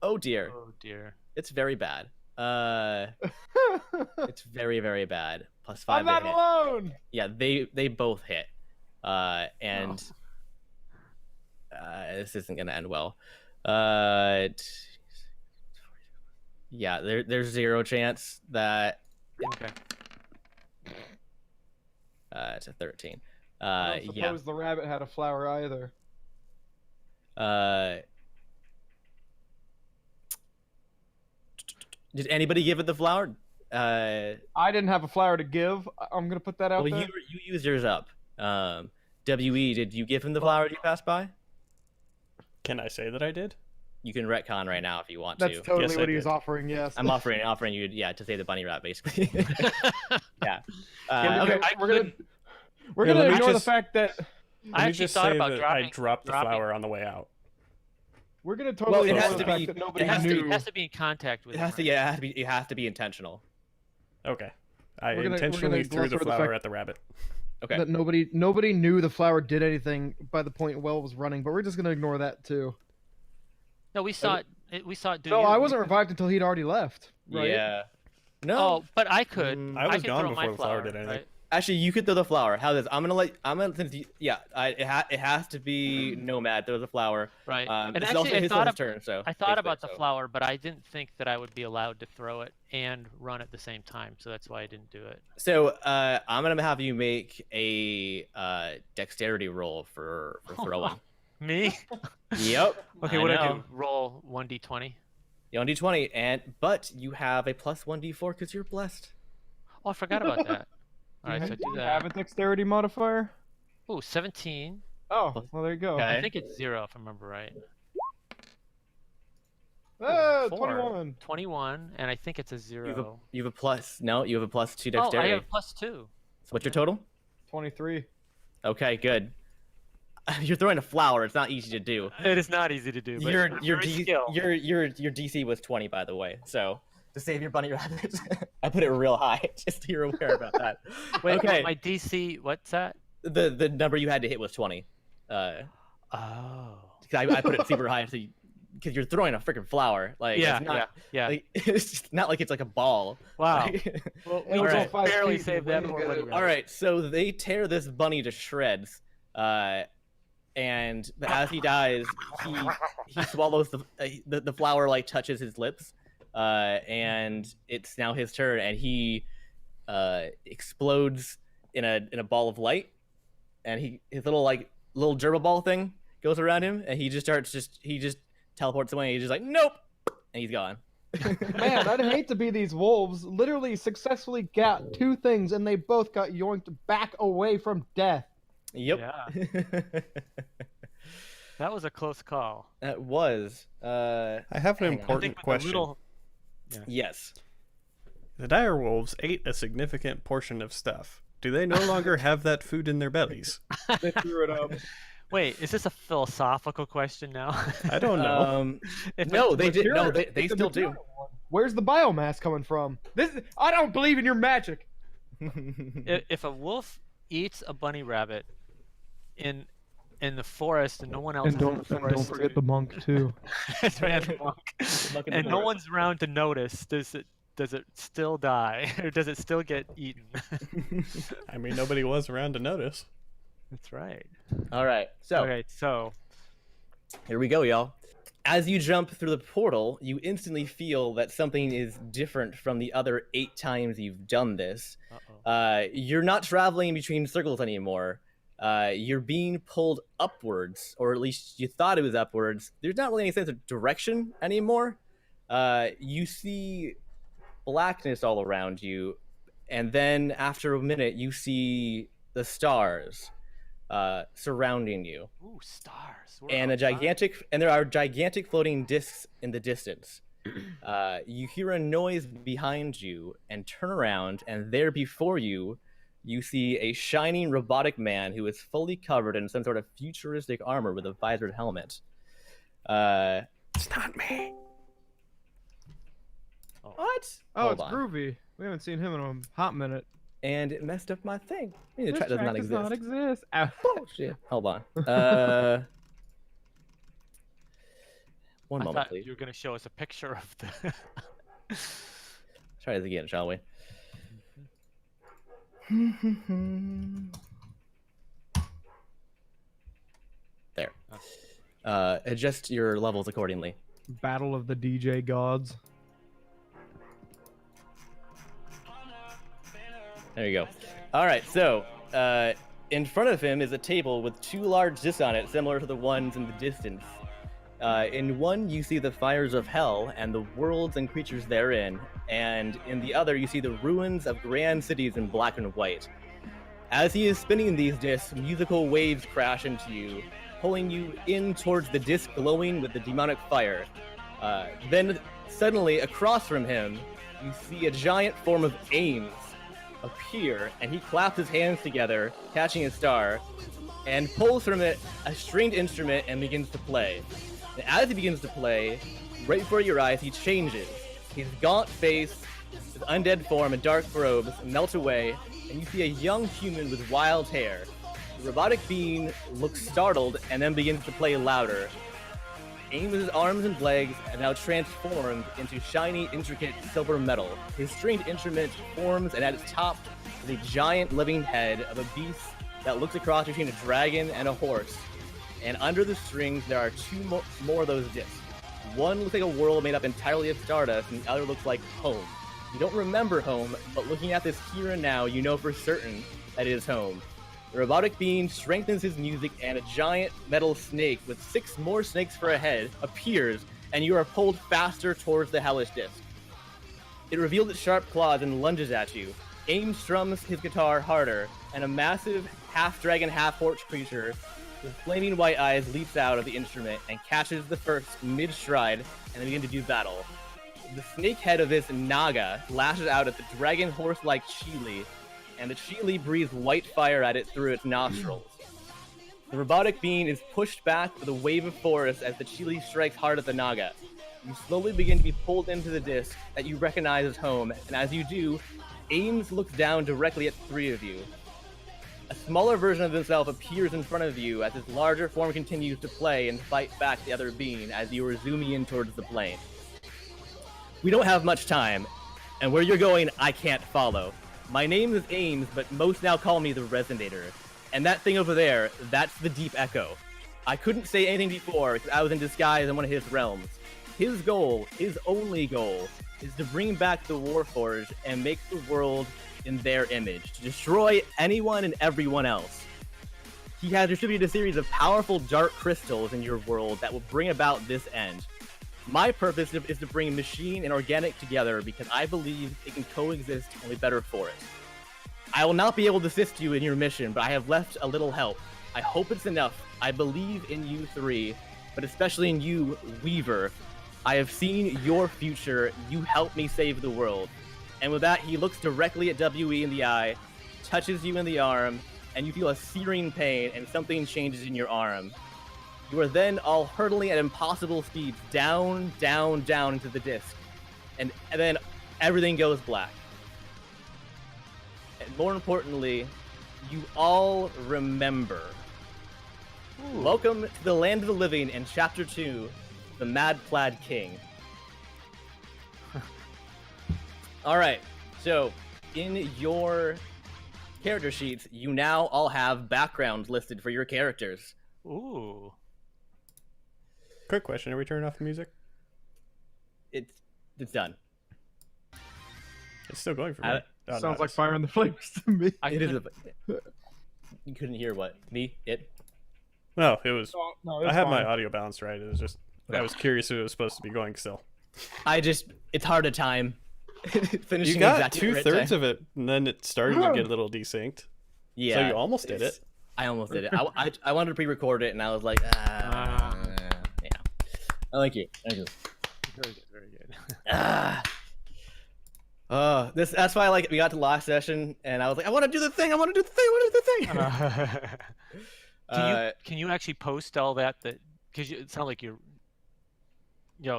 Oh dear. Oh dear. It's very bad. It's very, very bad. +5 I'm to not hit. alone. Yeah, they both hit. And this isn't gonna end well. Yeah, there's 0 chance that Okay. it's a 13. I don't Yeah. suppose the rabbit had a flower either. Did anybody give it the flower? I didn't have a flower to give. I'm gonna put that out Well, there. you used yours up. WE, did you give him the flower? Did you pass by? Can I say that I did? You can retcon right now if you want That's to. totally Yes, I what he was did. offering. Yes. I'm offering you, to say the bunny rat, basically. Yeah. Yeah, Okay. we're Yeah, gonna let me ignore the just- fact that Let I me actually just thought say about that dropping. I dropped the dropping- flower on the way out. we're gonna totally it ignore has the to fact be- that nobody it has to knew. It has to be in contact with. It him, has to, right? yeah, it has to be intentional. Okay. I We're gonna intentionally threw gloss the over the flower fact- at the rabbit. Okay. That nobody knew the flower did anything by the point Well was running, but we're just gonna ignore that too. No, we saw it. We saw it do. No, you. I wasn't revived until he'd already left. Right? Yeah. No. Oh, but I could. I was can gone throw before my the flower did anything. right? Actually, you could throw the flower. How this? Since it has to be Nomad. Throw the flower. Right. And And it's also actually, his turn. So I thought basically, about the so. flower, but I didn't think that I would be allowed to throw it and run at the same time, so that's why I didn't do it. So I'm gonna have you make a dexterity roll for throwing. Me? Yep. Okay, I what do I know. do? Roll 1d20. You're on D20, but you have a +1d4 because you're blessed. Oh, I forgot about that. All right, so I Do do you have that. a dexterity modifier? Ooh, 17. Oh, well there you go. Okay. I think it's 0 if I remember right. Oh, 4. 21. 21, and I think it's a 0. You have a plus. No, you have a +2 Oh, I dexterity. have +2. So what's your okay. total? 23. Okay, good. You're throwing a flower. It's not easy to do. It is not easy to do. But Your it's your very D, skilled. your DC was 20, by the way. So to save your bunny rabbit, I put it real high, just so you're aware about that. Wait, okay. my DC, what's that? The number you had to hit was 20. Oh. 'Cause I put it super high, so because you're throwing a freaking flower. Like Yeah, it's not, yeah. Like, it's just not like it's like a ball. Wow. Like- Well, It we was all just 5 barely feet, saved but that we poor did buddy it. rabbit. All right, so they tear this bunny to shreds, and as he dies, he swallows the flower, like touches his lips, and it's now his turn, and he explodes in a ball of light, and his little gerbil ball thing goes around him, and he just teleports away. And he's just like, nope, and he's gone. Man, I'd hate to be these wolves. Literally successfully got 2 things, and they both got yoinked back away from death. Yep. Yeah. That was a close call. That was. I have an Hang on. I important with the question. little- Yes. The dire wolves ate a significant portion of stuff. Do they no longer have that food in their bellies? They threw it up. Wait, is this a philosophical question now? I don't know. If No, it's they did. No, Material. they It's a still do. material one. Where's the biomass coming from? I don't believe in your magic. if a wolf eats a bunny rabbit in the forest and no one else is in the forest, the monk too. That's right, the monk. Look in the and no forest. one's around to notice, does it still die or does it still get eaten? I mean, nobody was around to notice. That's right. All right. So Okay, so here we go, y'all. As you jump through the portal, you instantly feel that something is different from the other 8 times you've done this. You're not traveling between circles anymore. You're being pulled upwards, or at least you thought it was upwards. There's not really any sense of direction anymore. You see blackness all around you, and then after a minute, you see the stars surrounding you. Ooh, stars. And there are gigantic floating discs in the distance. You hear a noise behind you and turn around, and there before you, you see a shining robotic man who is fully covered in some sort of futuristic armor with a visored helmet. It's not me. What? Oh, Hold it's on. Groovy. We haven't seen him in a hot minute. And it messed up my thing. The This track does track not does exist. not exist. Ow. Bullshit. Hold on. One I moment, thought please. you were going to show us a picture of the. Try this again, shall we? There. Adjust your levels accordingly. Battle of the DJ gods. There you go. All right, so in front of him is a table with 2 large discs on it, similar to the ones in the distance. In one, you see the fires of hell and the worlds and creatures therein, and in the other, you see the ruins of grand cities in black and white. As he is spinning these discs, musical waves crash into you, pulling you in towards the disc glowing with the demonic fire. Then, suddenly, across from him, you see a giant form of Ames appear, and he claps his hands together, catching a star, and pulls from it a stringed instrument and begins to play. And as he begins to play, right before your eyes, he changes. His gaunt face, his undead form, and dark robes melt away, and you see a young human with wild hair. The robotic being looks startled and then begins to play louder. Ames' arms and legs are now transformed into shiny, intricate silver metal. His stringed instrument forms, and at its top is a giant living head of a beast that looks across between a dragon and a horse. And under the strings, there are 2 more of those discs. One looks like a world made up entirely of stardust, and the other looks like home. You don't remember home, but looking at this here and now, you know for certain that it is home. The robotic being strengthens his music, and a giant metal snake with 6 more snakes for a head appears, and you are pulled faster towards the hellish disc. It reveals its sharp claws and lunges at you. Ames strums his guitar harder, and a massive half-dragon, half-horse creature with flaming white eyes leaps out of the instrument and catches the first mid-stride, and they begin to do battle. The snake head of this Naga lashes out at the dragon horse-like Chili, and the Chili breathes white fire at it through its nostrils. The robotic being is pushed back with a wave of force as the Chili strikes hard at the Naga. You slowly begin to be pulled into the disc that you recognize as home, and as you do, Ames looks down directly at the 3 of you. A smaller version of himself appears in front of you as his larger form continues to play and fight back the other being as you are zooming in towards the plane. We don't have much time, and where you're going, I can't follow. My name is Ames, but most now call me the Resonator. And that thing over there, that's the Deep Echo. I couldn't say anything before because I was in disguise in one of his realms. His goal, his only goal, is to bring back the Warforged and make the world in their image, to destroy anyone and everyone else. He has distributed a series of powerful dark crystals in your world that will bring about this end. My purpose is to bring machine and organic together because I believe they can coexist and be better for it. I will not be able to assist you in your mission, but I have left a little help. I hope it's enough. I believe in you 3, but especially in you, Weaver. I have seen your future. You help me save the world. And with that, he looks directly at WE in the eye, touches you in the arm, and you feel a searing pain and something changes in your arm. You are then all hurtling at impossible speeds down, down, down into the disc. And then everything goes black. And more importantly, you all remember. Ooh. Welcome to the land of the living in Chapter 2, The Mad Plaid King. Alright, so in your character sheets, you now all have backgrounds listed for your characters. Ooh. Quick question: are we turning off the music? It's done. It's still going for me. I- Oh, no, Sounds it like is. Fire in the Flames to me. It is. You couldn't hear what me? It. No, it was. No, I had my audio balanced right. It was just. I Okay. was curious if it was supposed to be going still. It's hard to time. Finishing You got exactly the right 2/3 time. of it, and then it started to get a little desynced. Yeah. So you almost did it. I almost did it. I wanted to pre-record it, and I was like, yeah. Oh, thank you. Thank you. Very good. Very good. That's why we got to last session, and I was like, I want to do the thing. I want to do the thing. Can you actually post all that? Because it sounds like you're.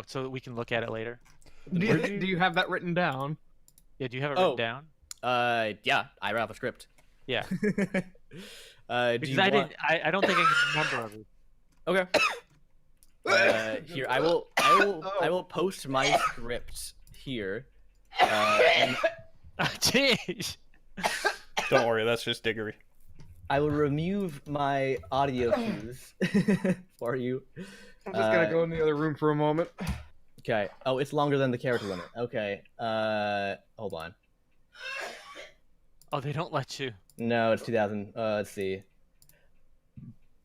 So that we can look at it later. Do you have that written down? Yeah. Do you have it written down? Yeah. I write off a script. Yeah. Do Because you I want... didn't. I don't think I can remember everything. Okay. Here, I will post my script here. And Jeez. Don't worry, that's just Diggory. I will remove my audio cues for you. I'm just gonna go in the other room for a moment. Okay. Oh, it's longer than the character limit. Okay. Hold on. Oh, they don't let you. No, it's 2000. Let's see.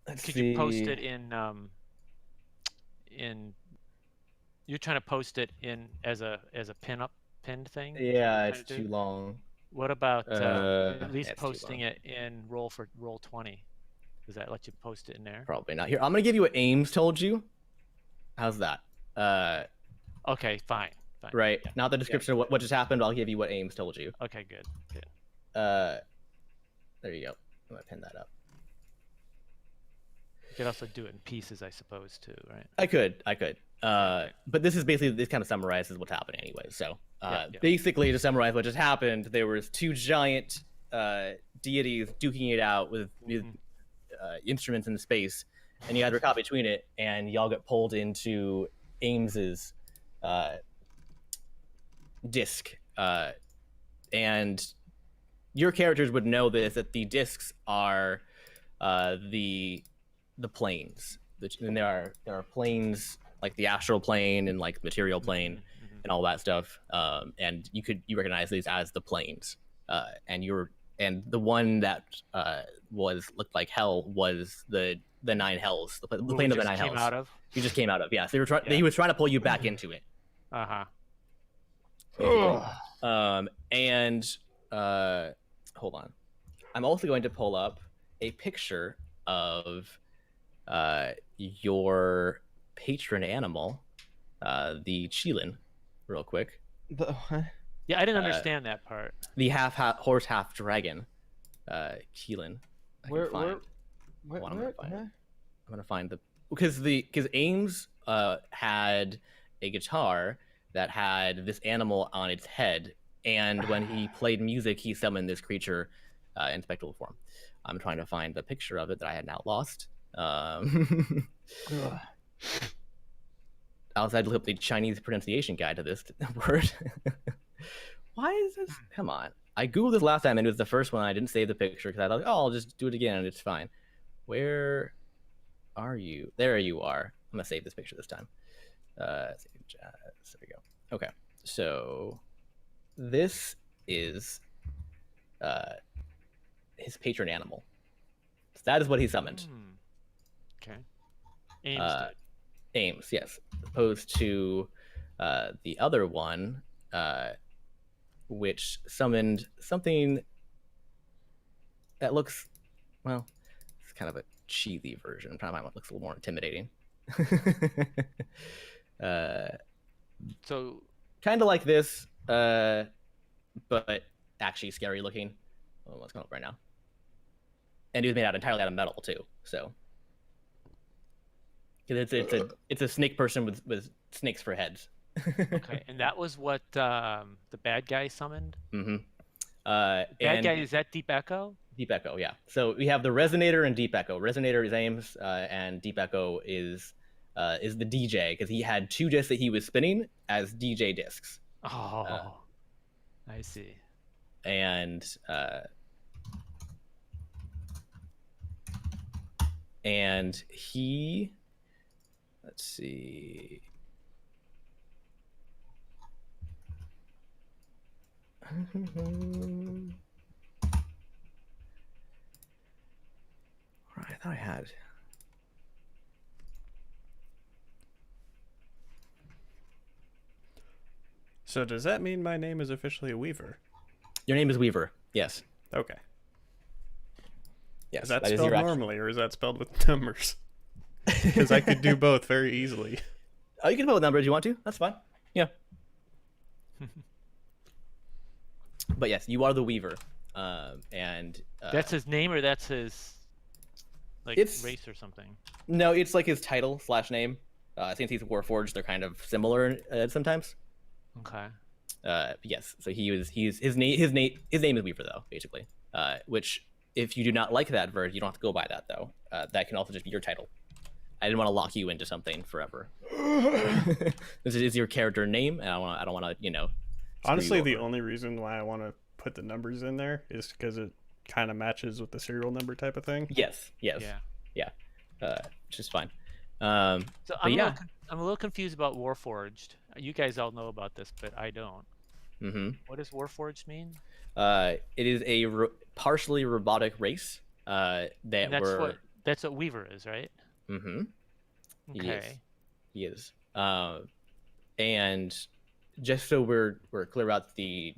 Could you post it in? You're trying to post it in as a pinned thing? Yeah, it's too long. What about at least it's too posting long. it in roll 20? Does that let you post it in there? Probably not. Here, I'm gonna give you what Ames told you. How's that? Okay, fine. Right. Yeah. Not the description of what just happened. I'll give you what Ames told you. Okay, good. There you go. I'm gonna pin that up. You could also do it in pieces, I suppose, too, right? I could. But this kind of summarizes what's happening anyway. So basically, to summarize what just happened, there was two giant deities duking it out with instruments in space, and you had to caught between it, and y'all get pulled into Ames's disc, and your characters would know this, that the discs are the planes, and there are planes like the astral plane and like material plane and all that stuff, and you recognize these as the planes, and the one that looked like hell was the nine hells, the plane of the nine hells. You just came out of, yeah. So he was trying to pull you back into it. And hold on, I'm also going to pull up a picture of your patron animal, the Chilin, real quick. Yeah, I didn't understand that part. The half horse, half dragon, Chilin. Where? I'm gonna find because Ames had a guitar that had this animal on its head, and when he played music, he summoned this creature in spectral form. I'm trying to find the picture of it that I had now lost. I also had to look up the Chinese pronunciation guide to this word. Why is this? Come on. I Googled this last time, and it was the first one. I didn't save the picture because I thought, I'll just do it again, and it's fine. Where are you? There you are. I'm going to save this picture this time. There we go. Okay. So this is his patron animal. So that is what he summoned. Okay. Ames did. Ames, yes. Opposed to the other one, which summoned something that looks, well, it's kind of a cheesy version. I'm trying to find what looks a little more intimidating. So kind of like this, but actually scary looking. Oh, what's going up right now? And it was made entirely out of metal too. So it's a snake person with snakes for heads. Okay, and that was what the bad guy summoned. Bad guy, is that Deep Echo? Deep Echo, yeah. So we have the Resonator and Deep Echo. Resonator is Ames, and Deep Echo is the DJ, because he had two discs that he was spinning as DJ discs. Oh, I see. And he, let's Let's see. I thought I had. So does that mean my name is officially a Weaver? Your name is Weaver. Yes. Okay. Yes. Is that is spelled your normally, or is that spelled with numbers? Because I could do both very easily. Oh, you can spell with numbers if you want to. That's fine. Yeah. But yes, you are the Weaver, and That's his name, or that's his like It's- race or something. no, it's like his title / name. Since he's Warforged, they're kind of similar sometimes. Okay. Yes, so his name is Weaver though, basically. Which, if you do not like that version, you don't have to go by that though. That can also just be your title. I didn't want to lock you into something forever. This is your character name, and I don't want to, screw Honestly, you the over. only reason why I want to put the numbers in there is because it kind of matches with the serial number type of thing. Yes, Yeah. which is fine. So But I'm yeah. I'm a little confused about Warforged. You guys all know about this, but I don't. Mm-hmm. What does Warforged mean? It is a partially robotic race that And were. that's what Weaver is, right? Mm-hmm. He is. Okay. He is. And just so we're clear about the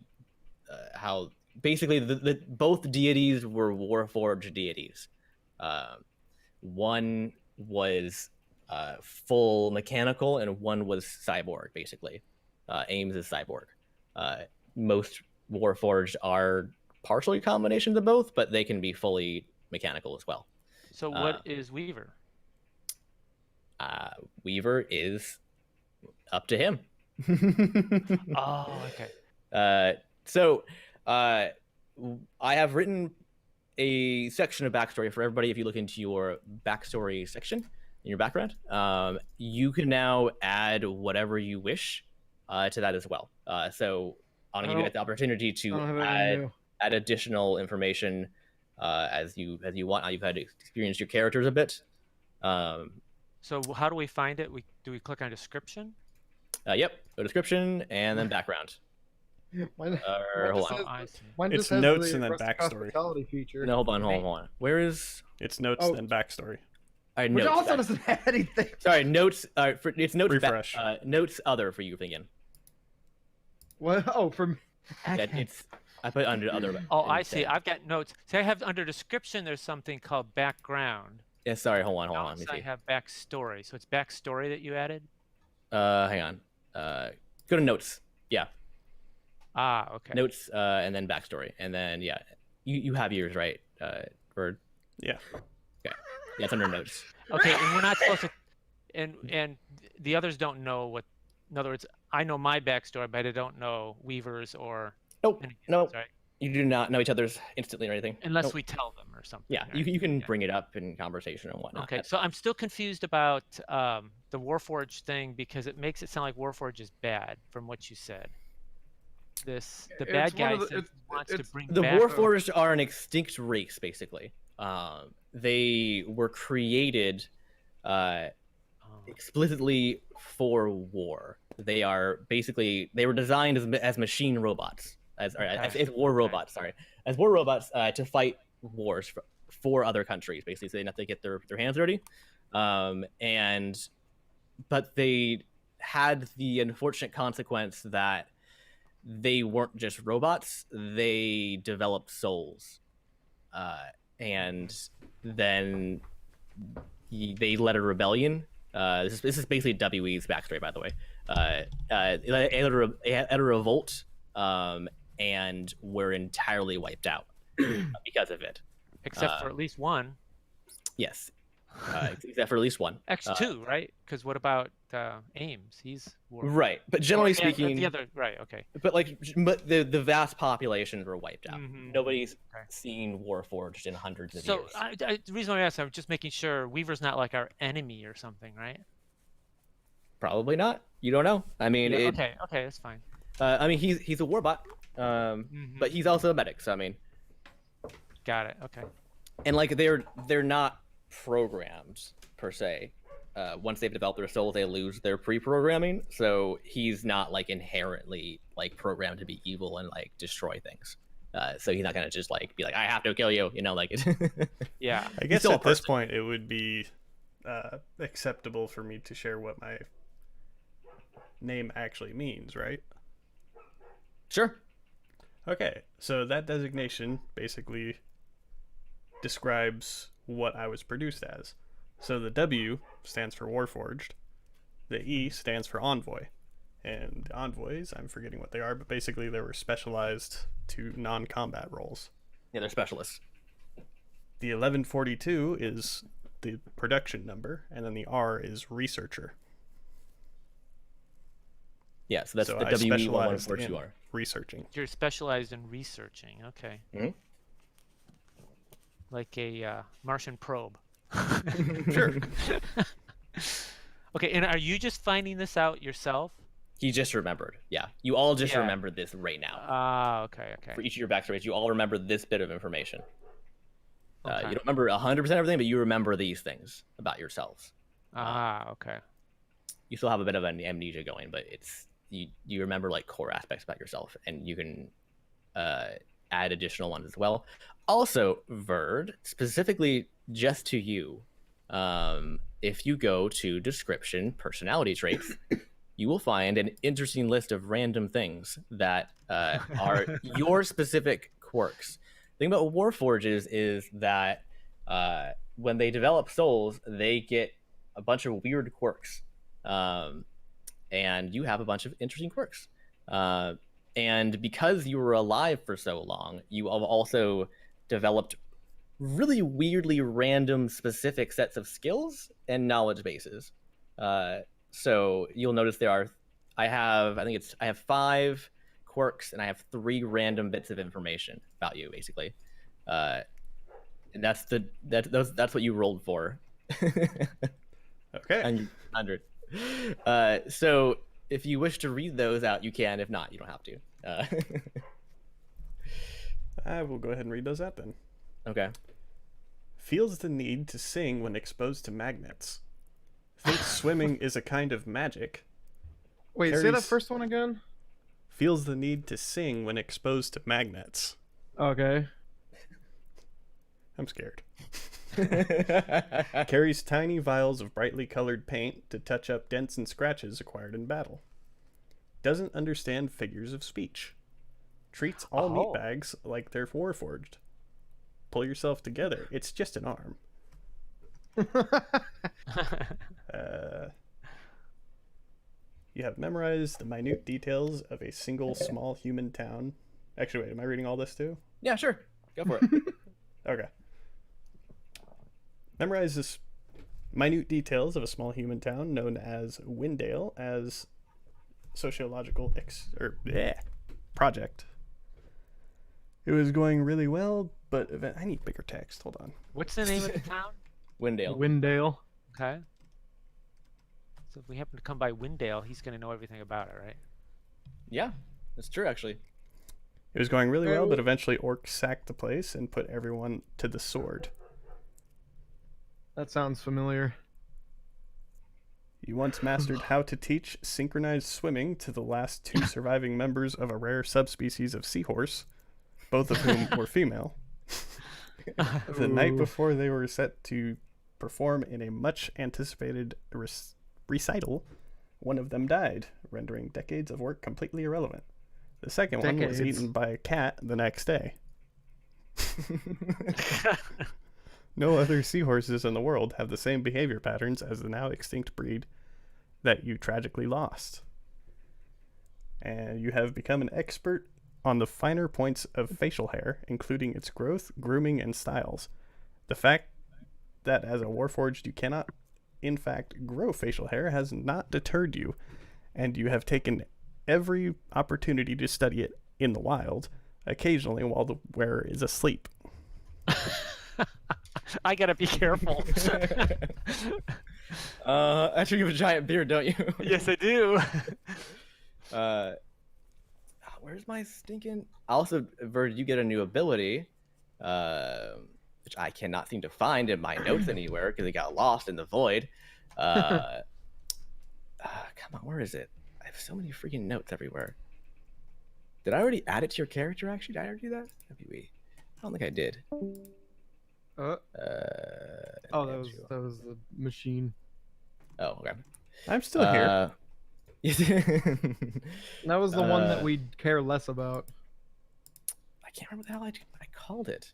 how basically the both deities were Warforged deities. One was full mechanical, and one was cyborg. Basically, Ames is cyborg. Most Warforged are partially combinations of both, but they can be fully mechanical as well. So what is Weaver? Weaver is up to him. Oh, okay. So I have written a section of backstory for everybody. If you look into your backstory section in your background, you can now add whatever you wish to that as well. So I'm gonna give you the opportunity I to don't have anything new. add additional information as you want. Now you've had to experience your characters a bit. So how do we find it? Do we click on description? Yep. Go description and then background. Mine, Or hold just on. says- Oh, I see. mine It's just has notes the and then rustic backstory. hospitality feature. No, hold on. Where is? It's notes Oh. then backstory. All right, Which notes. also back- doesn't have anything. Sorry, notes. It's notes. Refresh. Notes other for you again. What? Oh, from. Yeah, it's. I put under other. Oh, I see. instead. I've got notes. See, I have under description. There's something called background. Yeah, sorry. Hold on. Let me Notes, I see. have backstory. So it's backstory that you added. Hang on. Go to notes. Yeah, Ah, okay. notes. And then backstory, and then yeah, you have yours right. For Yeah. yeah, it's under notes. Okay, and we're not supposed to. And the others don't know what. In other words, I know my backstory, but I don't know Weaver's or Nope. anything No, else, right? you do not know each other's instantly or anything. Unless Nope. we tell them or something. Yeah, right? you can Yeah. bring it up in conversation and whatnot. Okay, so I'm still confused about the Warforged thing because it makes it sound like Warforged is bad from what you said. The It's bad one guy of the- says he wants to it's- bring The back. Warforged are an extinct race, basically. They were created Oh, explicitly for war. They were designed as machine robots, as war robots. Sorry, as war robots to fight wars for other countries, basically, so they didn't have to get their hands dirty. But they had the unfortunate consequence that they weren't just robots; they developed souls, and then they led a rebellion. This is basically WE's backstory, by the way. They had a revolt, and were entirely wiped out because of it. except for at least one. Yes, except for at least one. X2, right? Because what about Ames? He's Right, but generally Yeah, speaking, the other right. Okay. but the vast populations were wiped out. Mhm. Nobody's Okay. seen Warforged in hundreds of So years. the reason why I asked, I'm just making sure Weaver's not like our enemy or something, right? Probably not. You don't know. I mean, Okay, that's fine. I mean, he's a warbot, Mhm. but he's also a medic. So I mean, Got it. Okay. and like they're not programmed per se. once they've developed their soul, they lose their pre-programming. So he's not like inherently like programmed to be evil and like destroy things. So he's not gonna just like be like, I have to kill you, you know, like it. Yeah. I guess still a at this person. point it would be acceptable for me to share what my name actually means, right? Sure. Okay, so that designation basically describes what I was produced as. So the W stands for Warforged, the E stands for Envoy, and the envoys, I'm forgetting what they are, but basically they were specialized to non-combat roles. Yeah, they're specialists. The 1142 is the production number, and then the R is Researcher. Yeah, so that's So the I WE specialized 1142 in are. researching. You're specialized in researching. Okay. Mhm. Like a Martian probe. Sure. Okay, and are you just finding this out yourself? He just remembered. Yeah, you all just Yeah. remembered this right now. Ah, okay, okay. For each of your backstories, you all remember this bit of information. Okay. You don't remember 100% everything, but you remember these things about yourselves. Ah, okay. You still have a bit of an amnesia going, but it's you remember like core aspects about yourself, and you can add additional ones as well. Also, Verd, specifically just to you, if you go to description personality traits, you will find an interesting list of random things that are your specific quirks. The thing about Warforges is that when they develop souls, they get a bunch of weird quirks. And you have a bunch of interesting quirks. And because you were alive for so long, you have also developed really weirdly random specific sets of skills and knowledge bases. So you'll notice I have 5 quirks and I have 3 random bits of information about you, basically. And that's what you rolled for. Okay. 100. So if you wish to read those out, you can. If not, you don't have to. I will go ahead and read those out then. Okay. Feels the need to sing when exposed to magnets. Thinks swimming is a kind of magic. Wait, say that Carries- first one again. Feels the need to sing when exposed to magnets. Okay. I'm scared. Carries tiny vials of brightly colored paint to touch up dents and scratches acquired in battle. Doesn't understand figures of speech. Treats all meat bags like they're warforged. Pull yourself together. It's just an arm. You have memorized the minute details of a single small human town. Actually, wait, am I reading all this too? Yeah, sure. Go for it. Okay. Memorize this minute details of a small human town known as Windale as sociological project. It was going really well, but I need bigger text. Hold on. What's the name of the town? Windale. Windale. Okay. So if we happen to come by Windale, he's going to know everything about it, right? Yeah, that's true, actually. It was going really well, but eventually orcs sacked the place and put everyone to the sword. That sounds familiar. You once mastered how to teach synchronized swimming to the last 2 surviving members of a rare subspecies of seahorse, both of whom were female. The night before they were set to perform in a much anticipated recital, one of them died, rendering decades of work completely irrelevant. The second one was eaten by a cat the next day. No other seahorses in the world have the same behavior patterns as the now extinct breed that you tragically lost. And you have become an expert on the finer points of facial hair, including its growth, grooming, and styles. The fact that as a warforged you cannot, in fact, grow facial hair has not deterred you, and you have taken every opportunity to study it in the wild, occasionally while the wearer is asleep. I gotta be careful. Actually, you have a giant beard, don't you? Yes, I do. Where's my stinking? Also, Verd, you get a new ability, which I cannot seem to find in my notes anywhere because it got lost in the void. Uh, come on, where is it? I have so many freaking notes everywhere. Did I already add it to your character? Actually, did I already do that? WE. I don't think I did. Oh, that was the machine. Oh, okay. I'm still here. That was the one that we care less about. I can't remember what the hell I called it.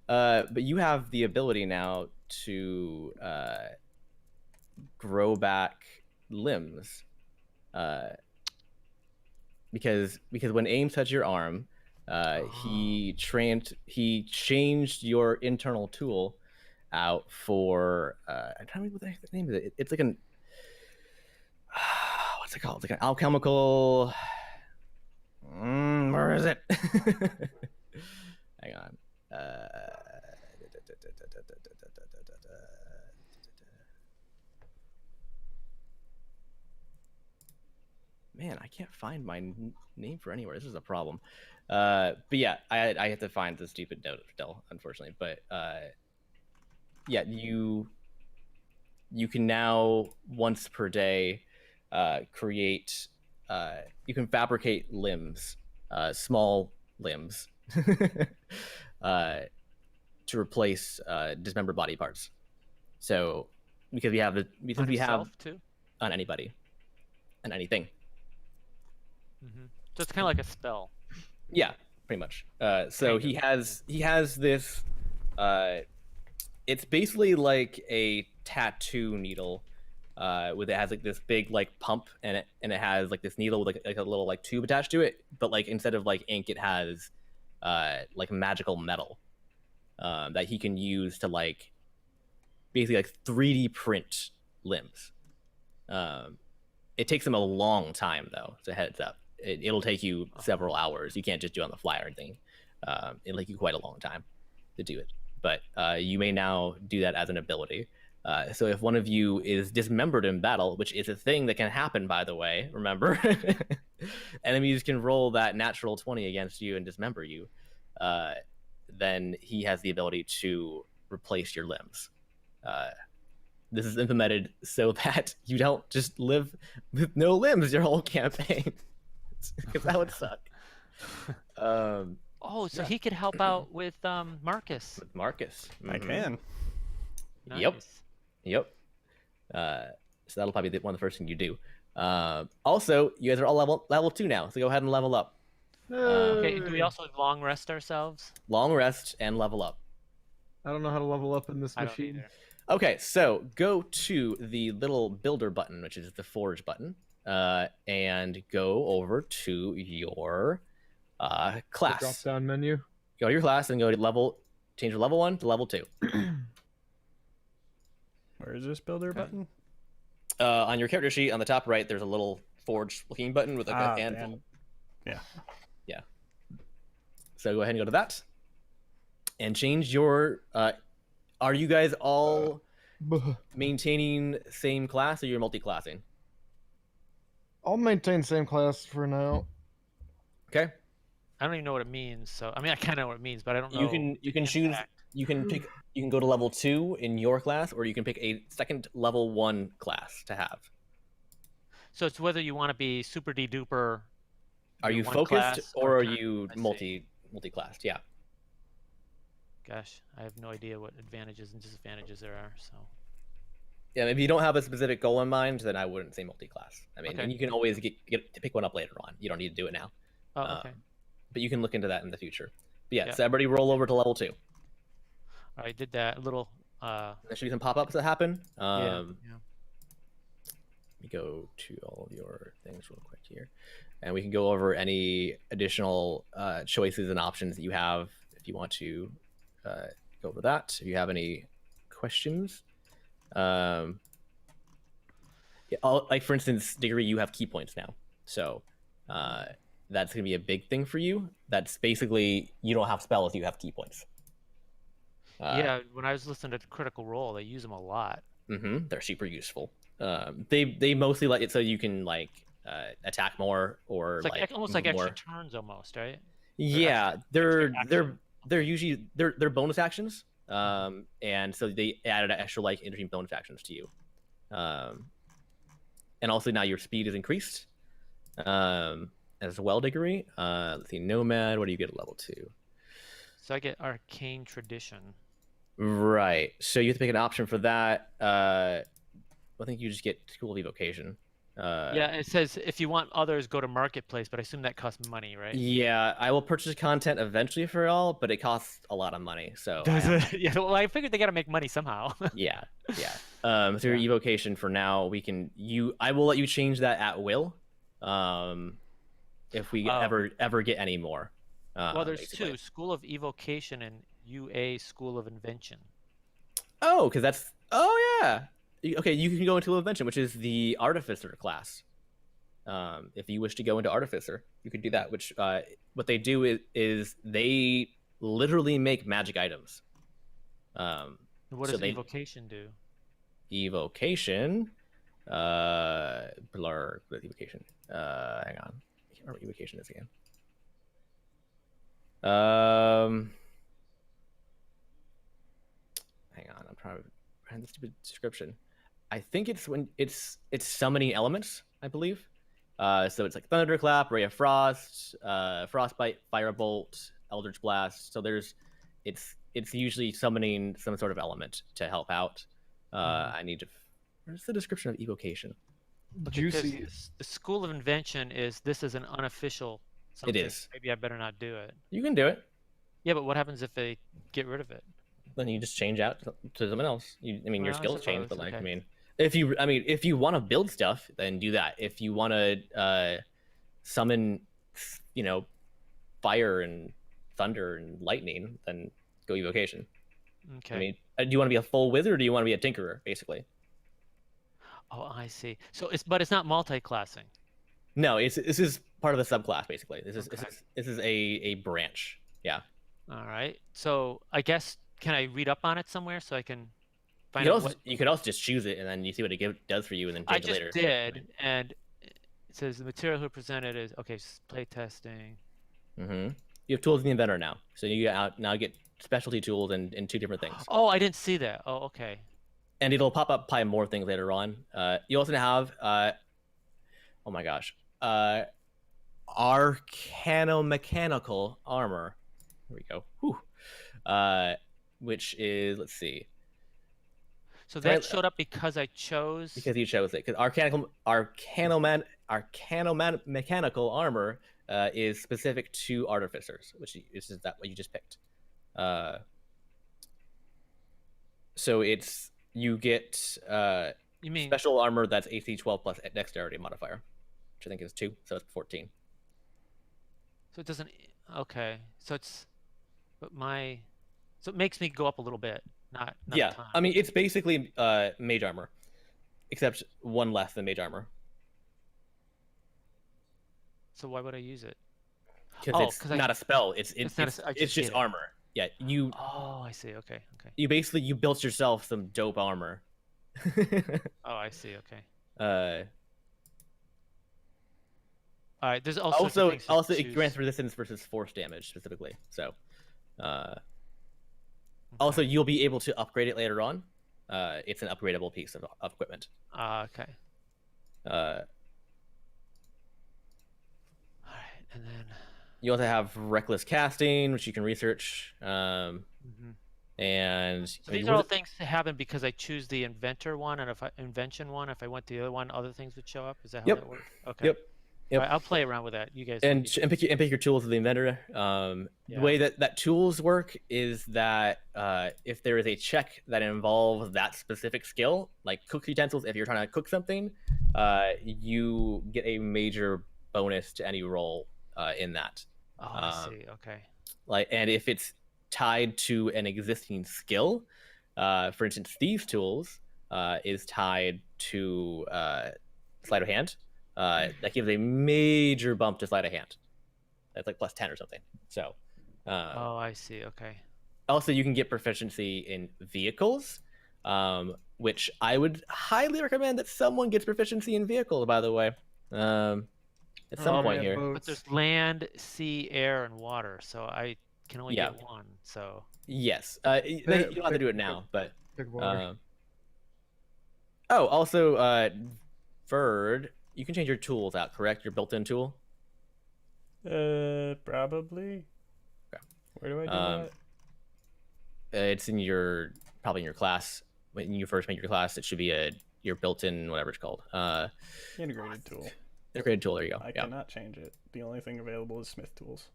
But you have the ability now to grow back limbs. Because when Ames touched your arm, he changed your internal tool out for I'm trying to remember what the name of it. It's like an what's it called? It's like an alchemical. Where is it? Hang on. Man, I can't find my name for anywhere. This is a problem. But yeah, I have to find the stupid note still, unfortunately. But yeah, you can now once per day create. You can fabricate limbs, small limbs, to replace dismembered body parts. So because we have too. On anybody and anything. So it's kind of like a spell. Yeah, pretty much. So he has this. It's basically like a tattoo needle, with it has like this big like pump and it has like this needle with like a little like tube attached to it. But like instead of like ink, it has like magical metal that he can use to like basically like 3D print limbs. It takes him a long time though. So heads up. It'll take you several hours. You can't just do it on the fly or anything. It'll take you quite a long time to do it. But you may now do that as an ability. So if one of you is dismembered in battle, which is a thing that can happen, by the way, remember, enemies can roll that natural 20 against you and dismember you, then he has the ability to replace your limbs. This is implemented so that you don't just live with no limbs your whole campaign. Because that would suck. So he could help out with Marcus. With Marcus. I can. Nice. Yep. So that'll probably be one of the first things you do. Also, you guys are all level 2 now, so go ahead and level up. Okay, do we also long rest ourselves? Long rest and level up. I don't know how to level up in this I don't machine. either. Okay, so go to the little builder button, which is the forge button, and go over to your class. Drop down menu. Go to your class and go to change your level 1 to level 2. Where is this builder button? On your character sheet on the top right, there's a little forge looking button with like a anvil. Yeah. So go ahead and go to that and change your are you guys all maintaining same class or you're multi-classing? I'll maintain same class for now. Okay. I don't even know what it means. So I mean, I kind of know what it means, but I don't know. You can choose. You can go to level 2 in your class, or you can pick a second level 1 class to have. So it's whether you want to be super de-duper. Are you focused or are you multi-classed? Yeah. Gosh, I have no idea what advantages and disadvantages there are. So. Yeah, if you don't have a specific goal in mind, then I wouldn't say multi-class. I mean, Okay. and you can always get to pick one up later on. You don't need to do it now. Oh, okay. But you can look into that in the future. But yeah, Yeah. so everybody roll over to level 2. I did that little. There should be some pop-ups that happen. Yeah. Let me go to all of your things real quick here. And we can go over any additional choices and options that you have if you want to go over that. If you have any questions. Yeah, like for instance, Diggory, you have key points now. So that's going to be a big thing for you. That's basically, you don't have spells, you have key points. Yeah, when I was listening to Critical Role, they use them a lot. They're super useful. They mostly let it so you can like attack more or It's like almost like more. extra turns, almost, right? Yeah, extra they're usually they're bonus actions. And so they added an extra like in-between bonus actions to you. And also now your speed is increased as well, degree. Let's see, Nomad. What do you get at level 2? So I get Arcane Tradition. Right. So you have to pick an option for that. I think you just get School of Evocation. Yeah, it says if you want others, go to Marketplace, but I assume that costs money, right? Yeah, I will purchase content eventually for all, but it costs a lot of money. So Does it? Yeah, well, I figured they got to make money somehow. yeah. So your evocation for now, I will let you change that at will. If we ever get any more. Well, there's basically. 2: School of Evocation and UA School of Invention. Oh, because that's yeah. Okay, you can go into Invention, which is the Artificer class. If you wish to go into Artificer, you could do that. Which what they do is they literally make magic items. What does Evocation do? Evocation, blur. What evocation? Hang on, I can't remember what evocation is again. Hang on, I'm trying to find the stupid description. I think it's when it's summoning elements, I believe. So it's like Thunderclap, Ray of Frost, Frostbite, Firebolt, Eldritch Blast. So it's usually summoning some sort of element to help out. I need to. Where's the description of evocation? Juicy. The School of Invention this is an unofficial something. It is. Maybe I better not do it. You can do it. Yeah, but what happens if they get rid of it? Then you just change out to someone else. Your skills change, but like, okay. if you want to build stuff, then do that. If you want to summon, fire and thunder and lightning, then go evocation. Okay. Do you want to be a full wizard, or do you want to be a tinkerer, basically? Oh, I see. So but it's not multi-classing. No, this is part of the subclass, basically. This is a branch. Yeah. All right. So I guess, can I read up on it somewhere so I can find out? You could also just choose it, and then you see what it does for you, and then change it later. I just did, and it says the material who presented is play testing. Mm-hmm. You have tools in the inventor now, so you now get specialty tools in 2 different things. Oh, I didn't see that. Oh, okay. And it'll pop up probably more things later on. You also have oh my gosh, arcanomechanical armor. Here we go. Whew. Which is, let's see. So that showed up because I chose. Because you chose it. Because arcanomechanical armor is specific to artificers, which is that what you just picked. So you get you mean special armor that's AC 12 plus dexterity modifier, which I think is 2, so it's 14. So it doesn't. Okay. So it's. But so it makes me go up a little bit, not yeah. Time. I mean, it's basically mage armor, except 1 less than mage armor. So why would I use it? Because it's not a spell. It's just armor. Yeah. Oh, I see. Okay. You built yourself some dope armor. Oh, I see. Okay. All right. There's also it grants resistance versus force damage specifically. So. Also, you'll be able to upgrade it later on. It's an upgradable piece of equipment. Okay. All right, and then you also have reckless casting, which you can research. And so these are all things that happen because I choose the inventor one, and if I went the other one, other things would show up. Is that how that works? Okay. Yep. All right, I'll play around with that. You guys and pick your tools with the inventor. The way that tools work is that if there is a check that involves that specific skill, like cook utensils, if you're trying to cook something, you get a major bonus to any roll in that. Oh, I see. Okay. And if it's tied to an existing skill, for instance, thieves' tools is tied to sleight of hand. That gives a major bump to sleight of hand. That's like plus 10 or something. So. Oh, I see. Okay. Also, you can get proficiency in vehicles, which I would highly recommend that someone gets proficiency in vehicles. By the way, at some point here. But there's land, sea, air, and water, so I can only get 1. So. Yes. You don't have to do it now, but. Oh, also, Verd, you can change your tools out, correct? Your built-in tool. Probably. Okay. Where do I do Um, that? It's in your probably in your class when you first make your class. It should be your built-in whatever it's called. Integrated tool. Integrated tool. There you go. I Yeah. cannot change it. The only thing available is Smith tools.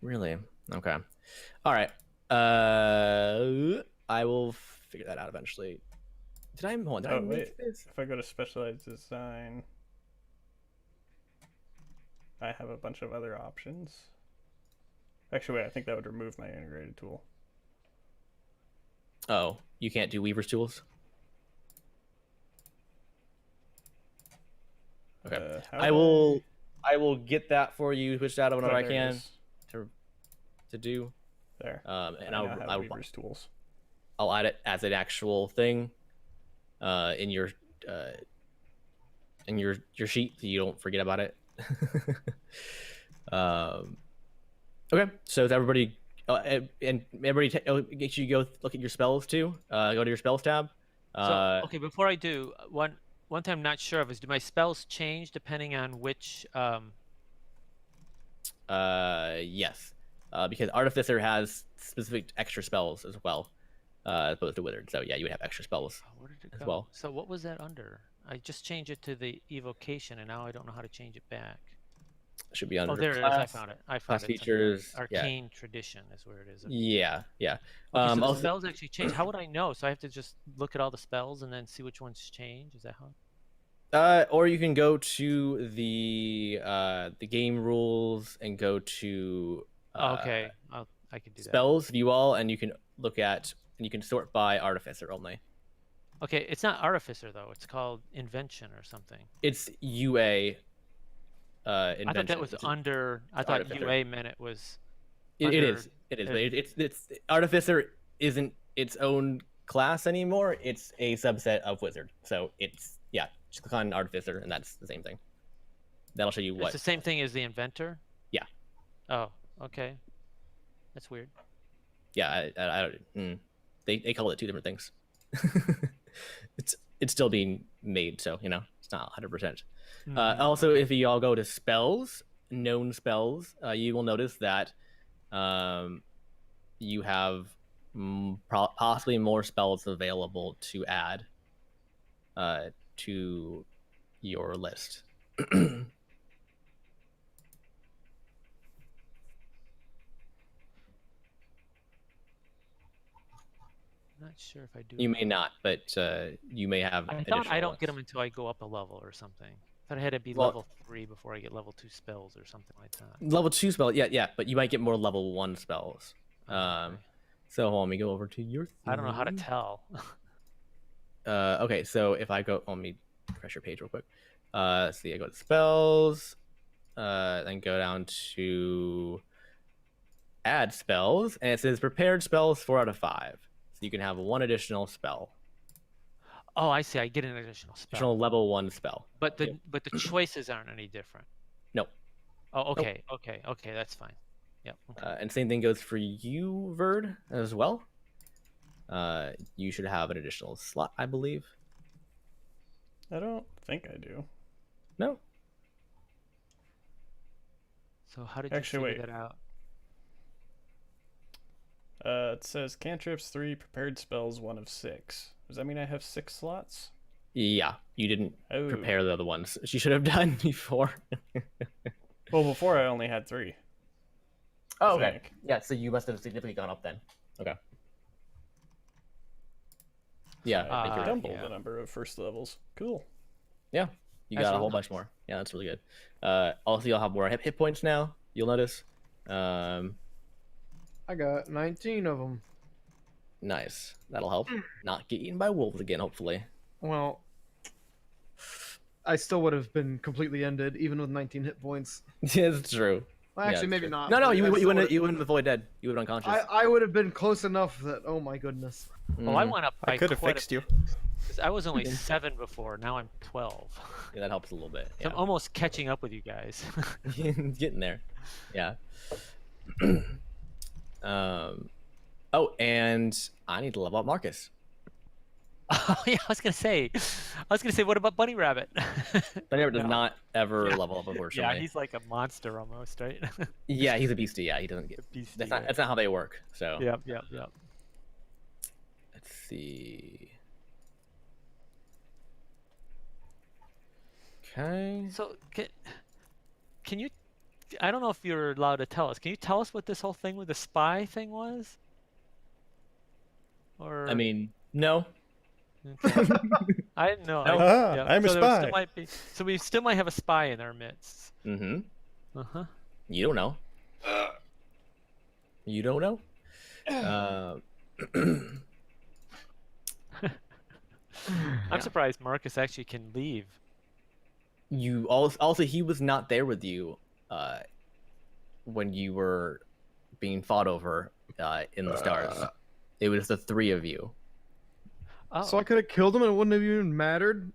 Really? Okay. All right. I will figure that out eventually. Did I? Hold on, did I Oh, make wait. this? If I go to specialized design, I have a bunch of other options. Actually, wait, I think that would remove my integrated tool. Oh, you can't do Weaver's tools. Okay. How I do will. I will get that for you. Switched out whenever Oh, I there it can is. to do. There. And I now have Weaver's tools. I'll add it as an actual thing in your sheet so you don't forget about it. Okay, so is everybody and everybody get you go look at your spells too. Go to your spells tab. So okay, before I do, one thing I'm not sure of is, do my spells change depending on which Yes, because Artificer has specific extra spells as well, as opposed to Wizard. So yeah, you would have extra spells where did it as go? well. So what was that under? I just changed it to the evocation, and now I don't know how to change it back. It should be under Oh, there it is. I found it. I found class it. features. Arcane tradition is where it is. Yeah, yeah. Okay, so the Also, spells actually change. How would I know? So I have to just look at all the spells and then see which ones change. Is that how? or you can go to the game rules and go to Okay, I could do that. spells, view all, and you can look at and you can sort by Artificer only. Okay, it's not Artificer though. It's called Invention or something. It's UA. Invention. I thought that was under. I thought Artificer. UA meant it was. It is. It is. But it's Artificer isn't its own class anymore. It's a subset of Wizard. So it's just click on Artificer and that's the same thing. That'll show you what. It's the same thing as the Inventor. Yeah. Oh, okay. That's weird. Yeah, I don't. They call it two different things. It's still being made, so it's not 100%. Also, if you all go to spells, known spells, you will notice that you have possibly more spells available to add to your list. I'm not sure if I do. You may not, but you may have. I thought I don't ones. get them until I go up a level or something. I thought I had to be Well- level 3 before I get level 2 spells or something like that. Level 2 spell, yeah, but you might get more level 1 spells. Okay. So hold on, let me go over to your thing. I don't know how to tell. Okay, so if I go, let me refresh your page real quick. See, I go to spells, then go down to add spells, and it says prepared spells 4 out of 5. So you can have one additional spell, Oh, I see. I get an additional spell. additional level 1 spell. But the choices aren't any different. No. Oh, okay, okay, that's fine. Yep. Okay. And same thing goes for you, Verd, as well. You should have an additional slot, I believe. I don't think I do. No. So how did you Actually, figure wait. that out? It says cantrips 3, prepared spells 1 of 6. Does that mean I have 6 slots? Yeah, you didn't Oh. prepare the other ones. You should have done before. Well, before I only had 3. Oh, I okay. think. Yeah, so you must have significantly gone up then. Okay. Yeah, I think I you're right. doubled yeah. the number of first levels. Cool. Yeah, you That's got a really whole bunch nice. more. Yeah, that's really good. Also, you'll have more hit points now. You'll notice. I got 19 of them. Nice. That'll help. Not get eaten by wolves again, hopefully. Well, I still would have been completely ended even with 19 hit points. Yeah, it's true. Well, Yeah, actually, it's maybe true. not. No, but you I still wouldn't. would've- You wouldn't have avoided dead. You would have been unconscious. I would have been close enough that, oh my goodness. Well, I Mhm. went up by I could have quite a fixed you. bit, 'cause I was only 7 before. Now I'm 12. Yeah, that helps a little bit. So Yeah. I'm almost catching up with you guys. Getting there. Yeah. Oh, and I need to level up Marcus. Oh yeah, I was gonna say, what about Bunny Rabbit? Bunny Rabbit does No. not ever Yeah. level up, Yeah, unfortunately. he's like a monster almost, right? Yeah, he's a beastie. Yeah, he doesn't get. Beastie, That's not. right? That's not how they work. So Yep, yep, yep. let's see. Okay. So can you? I don't know if you're allowed to tell us. Can you tell us what this whole thing with the spy thing was? Or I mean, no. okay. I didn't know. No. Yeah. I'm a So there spy. still might be. So we still might have a spy in our midst. Mm-hmm. Uh huh. You don't know. You don't know. I'm surprised Marcus actually can leave. You also he was not there with you when you were being fought over in the stars. It was the three of you. Oh. So I could have killed him and it wouldn't have even mattered.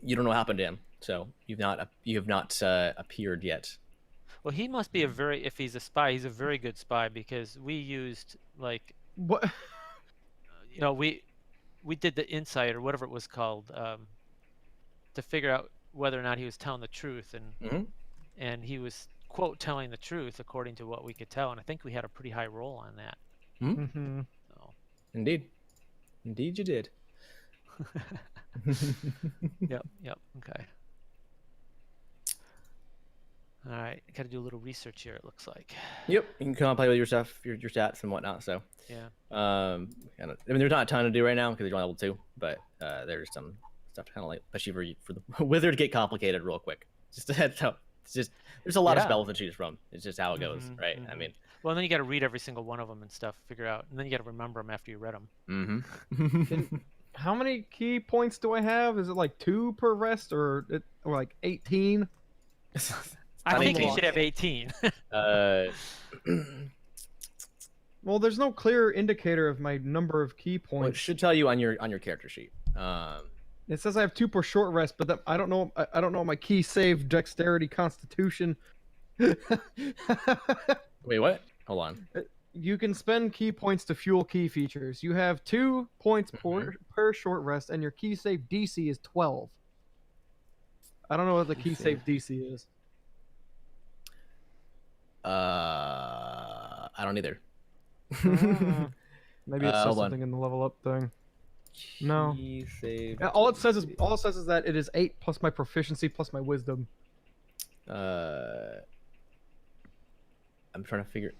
You don't know what happened to him, so you have not appeared yet. Well, he must be a very. If he's a spy, he's a very good spy because we used like What? we did the insight or whatever it was called to figure out whether or not he was telling the truth, Mhm. and he was quote telling the truth according to what we could tell, and I think we had a pretty high roll on that. Mm-hmm. So Indeed you did. yep, okay. All right, got to do a little research here. It looks like. Yep, you can come and play with your stuff, your stats and whatnot. So Yeah. I mean, there's not a ton to do right now because you're on level 2, but there's some stuff to kind of like, especially for the wizard, get complicated real quick. Just a heads up. It's just there's a lot of Yeah. spells to choose from. It's just how it goes, Mhm, right? I mhm. mean, Well, then you got to read every single one of them and stuff, figure out, and then you got to remember them after you read them. mm-hmm. How many key points do I have? Is it like 2 per rest or like 18? I think you lot. should have 18. Well, there's no clear indicator of my number of key Well, it points. should tell you on your character sheet. It says I have 2 per short rest, but I don't know. I don't know my key save, dexterity, constitution. Wait, what? Hold on. You can spend key points to fuel key features. You have 2 points per short rest, and your key save DC is 12. I don't know what the key save DC is. I don't either. Maybe it says hold on. something in the level up thing. No. Key save. Yeah, all it says is that it is 8 plus my proficiency plus my wisdom. I'm trying to figure.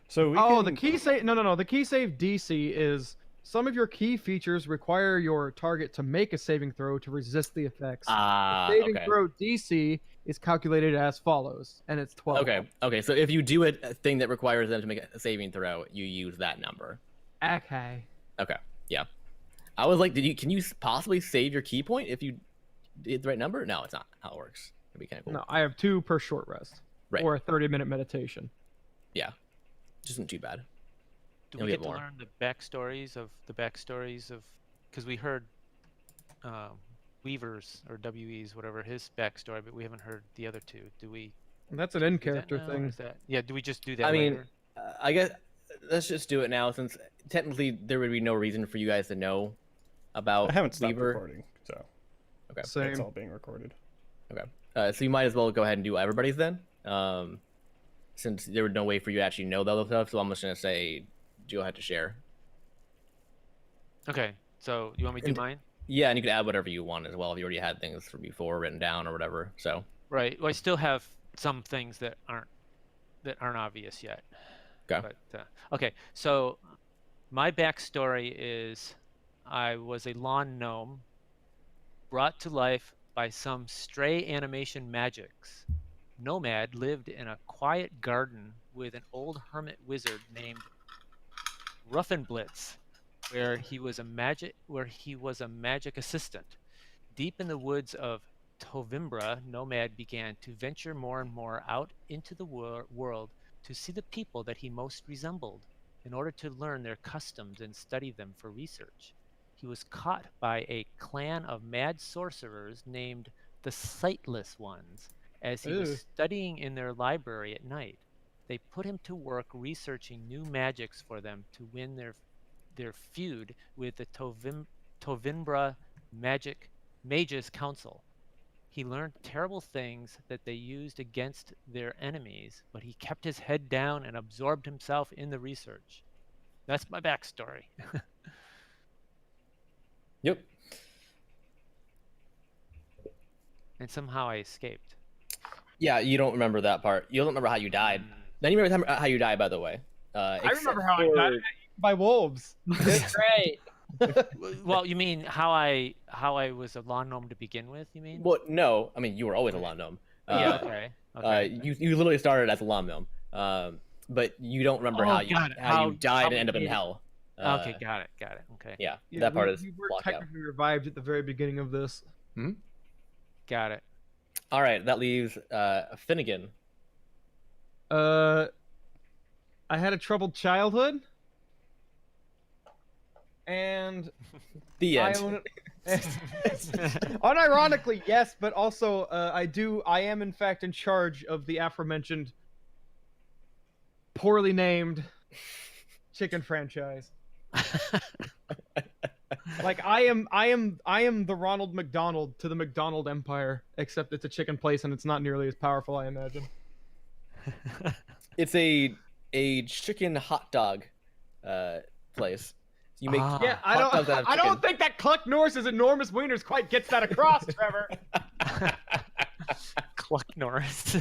So we The key save. No. The key save DC is some of your key features require your target to make a saving throw to resist the effects. Saving Okay. throw DC is calculated as follows, and it's 12. Okay. So if you do a thing that requires them to make a saving throw, you use that number. Okay. Okay. Yeah. I was like, can you possibly save your key point if you did the right number? No, it's not how it works. It'd be kind of cool. No, I have 2 per short rest. Right. Or a 30-minute meditation. Yeah. Just isn't too bad. Do You'll we get get to more. learn the backstories of because we heard Weaver's or WE's whatever his backstory, but we haven't heard the other two. Do we That's an end do that character now, or thing. is that, yeah, do we just do that I mean, later? I guess let's just do it now since technically there would be no reason for you guys to know about I haven't stopped Weaver. recording, so Okay. it's Same. all being recorded. Okay. So you might as well go ahead and do everybody's then. Since there was no way for you to actually know the other stuff, so I'm just gonna say, go ahead to share. Okay, so you want me to do and- mine? Yeah, and you can add whatever you want as well if you already had things from before written down or whatever. So Right. Well, I still have some things that aren't obvious yet. Okay. But okay, so my backstory is I was a lawn gnome brought to life by some stray animation magics. Nomad lived in a quiet garden with an old hermit wizard named Ruffinblitz, where he was a magic assistant. Deep in the woods of Tovimbra, Nomad began to venture more and more out into the world to see the people that he most resembled, in order to learn their customs and study them for research. He was caught by a clan of mad sorcerers named the Sightless Ones as he Ew. was studying in their library at night. They put him to work researching new magics for them to win their feud with the Tovinbra Mages Council. He learned terrible things that they used against their enemies, but he kept his head down and absorbed himself in the research. That's my backstory. Yep. And somehow I escaped. Yeah, you don't remember that part. You don't remember how you died. Then you remember how you died, by the way. I remember how I died by wolves. That's great. Well, you mean how I was a lawn gnome to begin with? You mean? Well, no. I mean, you were always a lawn gnome. Yeah. Okay. Okay. You literally started as a lawn gnome. But you don't remember how you died and ended up in hell. Okay, got it. Okay. Yeah, that part is we were blocked out. technically revived at the very beginning of this. Got it. All right, that leaves Finnegan. I had a troubled childhood, and The end. I own it. Unironically, yes, but also I am in fact in charge of the aforementioned poorly named chicken franchise. Like I am the Ronald McDonald to the McDonald Empire, except it's a chicken place and it's not nearly as powerful, I imagine. It's a chicken hot dog place. You make Yeah, I don't think that Cluck Norris's enormous wieners quite gets that across, Trevor. Cluck Norris.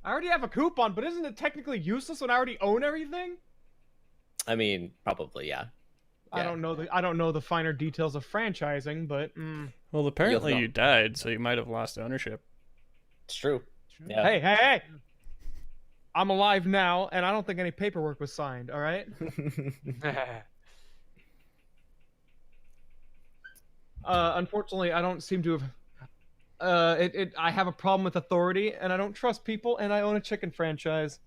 I already have a coupon, but isn't it technically useless when I already own everything? I mean, probably, yeah. I don't know the finer details of franchising, but Well, apparently know. you died, so you might have lost ownership. It's true. Yeah. hey! I'm alive now, and I don't think any paperwork was signed. All right. Unfortunately, I don't seem to have. I have a problem with authority, and I don't trust people, and I own a chicken franchise.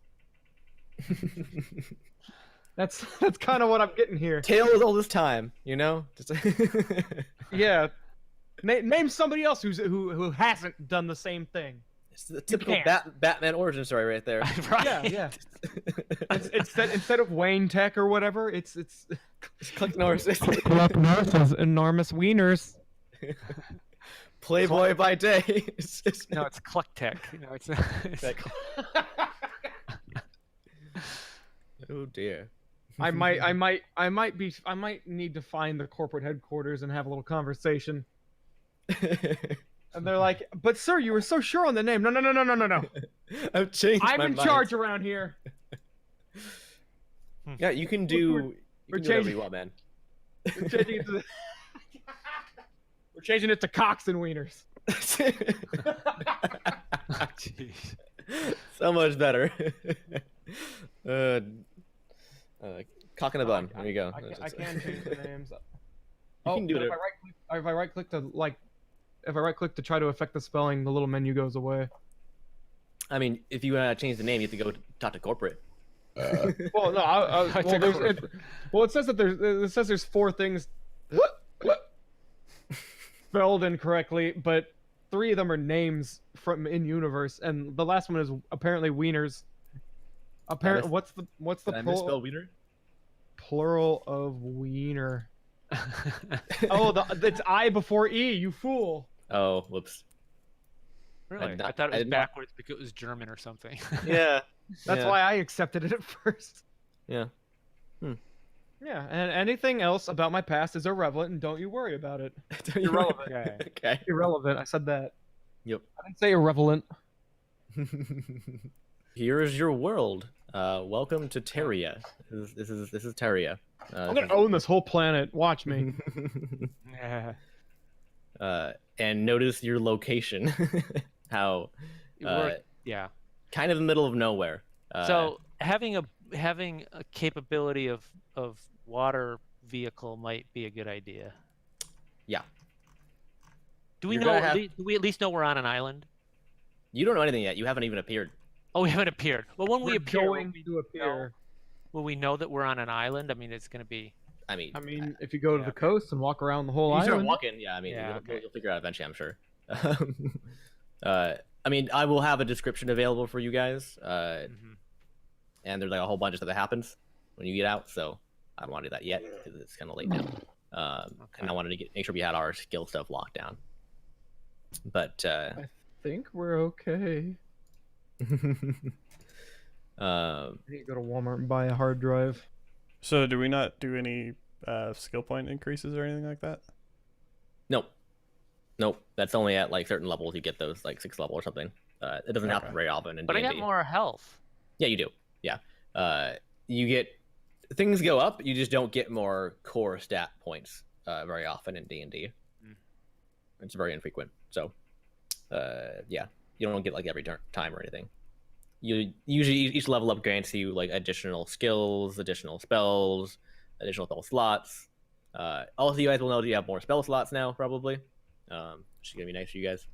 That's kind of what I'm getting here. Tale is all this time, you know? Just... Yeah. Name somebody else who hasn't done the same thing. It's the typical can't. Batman origin story right there. Right. Yeah. Instead of Wayne Tech or whatever, it's Cluck Norris. Cluck Norris's enormous wieners. Playboy by day. No, it's Cluck Tech. No, it's Oh dear. I might need to find the corporate headquarters and have a little conversation. And they're like, "But sir, you were so sure on the name." No. I've changed I'm my in mind. charge around here. Yeah, you can do. We're You can do whatever changing- you want, man. We're changing it to we're changing it to Cox and Wieners. Jeez. So much better. Cock in a bun. There you go. I can change the names. You can do but it. if I right click to try to affect the spelling, the little menu goes away. I mean, if you want to change the name, you have to go talk to corporate. Well, no. It says that there's 4 things spelled incorrectly, but 3 of them are names from in universe, and the last one is apparently wieners. Apparently, what's the Did I misspell wiener? plural of wiener? It's I before E. You fool. Oh, whoops. Really? not- I thought it I was did not- backwards because it was German or something. Yeah. That's why I accepted it at first. Yeah. Yeah, and anything else about my past is irrelevant, and don't you worry about it. Irrelevant. Okay. Okay. Irrelevant. I said that. Yep. I didn't say irrelevant. Here is your world. Welcome to Terria. This is Terria. I'm gonna own this whole planet. Watch me. Yeah. And notice your location. How Yeah. kind of in the middle of nowhere. So having a capability of water vehicle might be a good idea. Yeah. Do we You're know? gonna have- Do we at least know we're on an island? You don't know anything yet. You haven't even appeared. Oh, we haven't appeared. Well, when we We're appear, going to appear. will we know that we're on an island? I mean, it's going to be. I mean, If you go to the coast and walk around the whole you start island. walking. Yeah, I mean, Yeah, you'll figure it out eventually, I'm sure. I mean, I will have a description available for you guys. Mhm. And there's like a whole bunch of stuff that happens when you get out. So I don't want to do that yet because it's kind of late now. And I wanted to make sure we had our skill stuff locked down. But I think we're okay. I need to go to Walmart and buy a hard drive. So do we not do any skill point increases or anything like that? Nope. That's only at like certain levels you get those, like 6th level or something. It doesn't happen very often in But D&D. I got more health. Yeah, you do. Yeah. You get things go up. You just don't get more core stat points very often in D&D. It's very infrequent. So, yeah, you don't get like every time or anything. You usually each level up grants you like additional skills, additional spells, additional spell slots. Also, you guys will know that you have more spell slots now, probably. Which is gonna be nice for you guys.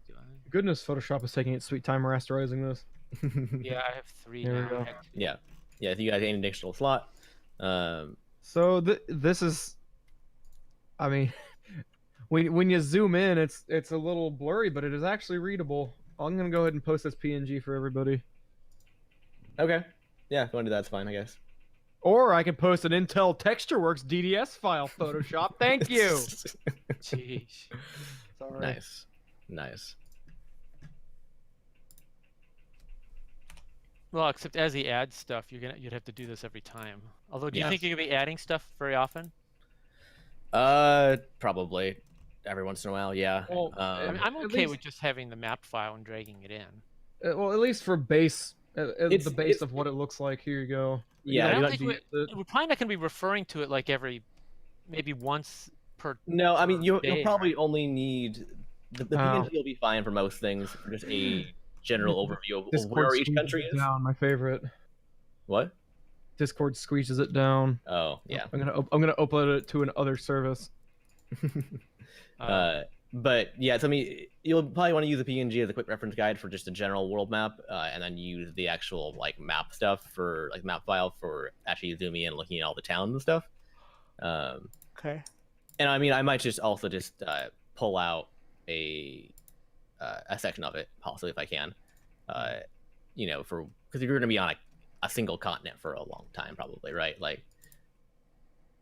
Goodness, Photoshop is taking its sweet time rasterizing this. Yeah, I have 3 There we now. go. Yeah. If you guys get an additional slot. So this is, I mean, when you zoom in, it's a little blurry, but it is actually readable. I'm gonna go ahead and post this PNG for everybody. Okay. Yeah, if you want to do that, that's fine, I guess. Or I can post an Intel TextureWorks DDS file Photoshop. Thank you. Jeez. Sorry. Nice. Well, except as he adds stuff, you'd have to do this every time. Although, do you Yeah. think you're gonna be adding stuff very often? Probably every once in a while, yeah. Well, I mean, I'm At okay least- with just having the map file and dragging it in. Well, at least for base, the base It's- of what it looks like. Here you go. Yeah, I you don't don't think do- we're probably not gonna be referring to it like maybe once per. No, I mean you'll day, probably only need the Oh. PNG will be fine for most things. Just a general overview of Discord where each squeezes country it is. down. My favorite. What? Discord squeezes it down. Oh, yeah. I'm gonna upload it to another service. But yeah, so I mean, you'll probably want to use the PNG as a quick reference guide for just a general world map, and then use the actual like map stuff for like map file for actually zooming in and looking at all the towns and stuff. Okay. And I mean, I might just also just pull out a section of it, possibly if I can. You know, because you're going to be on a single continent for a long time, probably, right? Like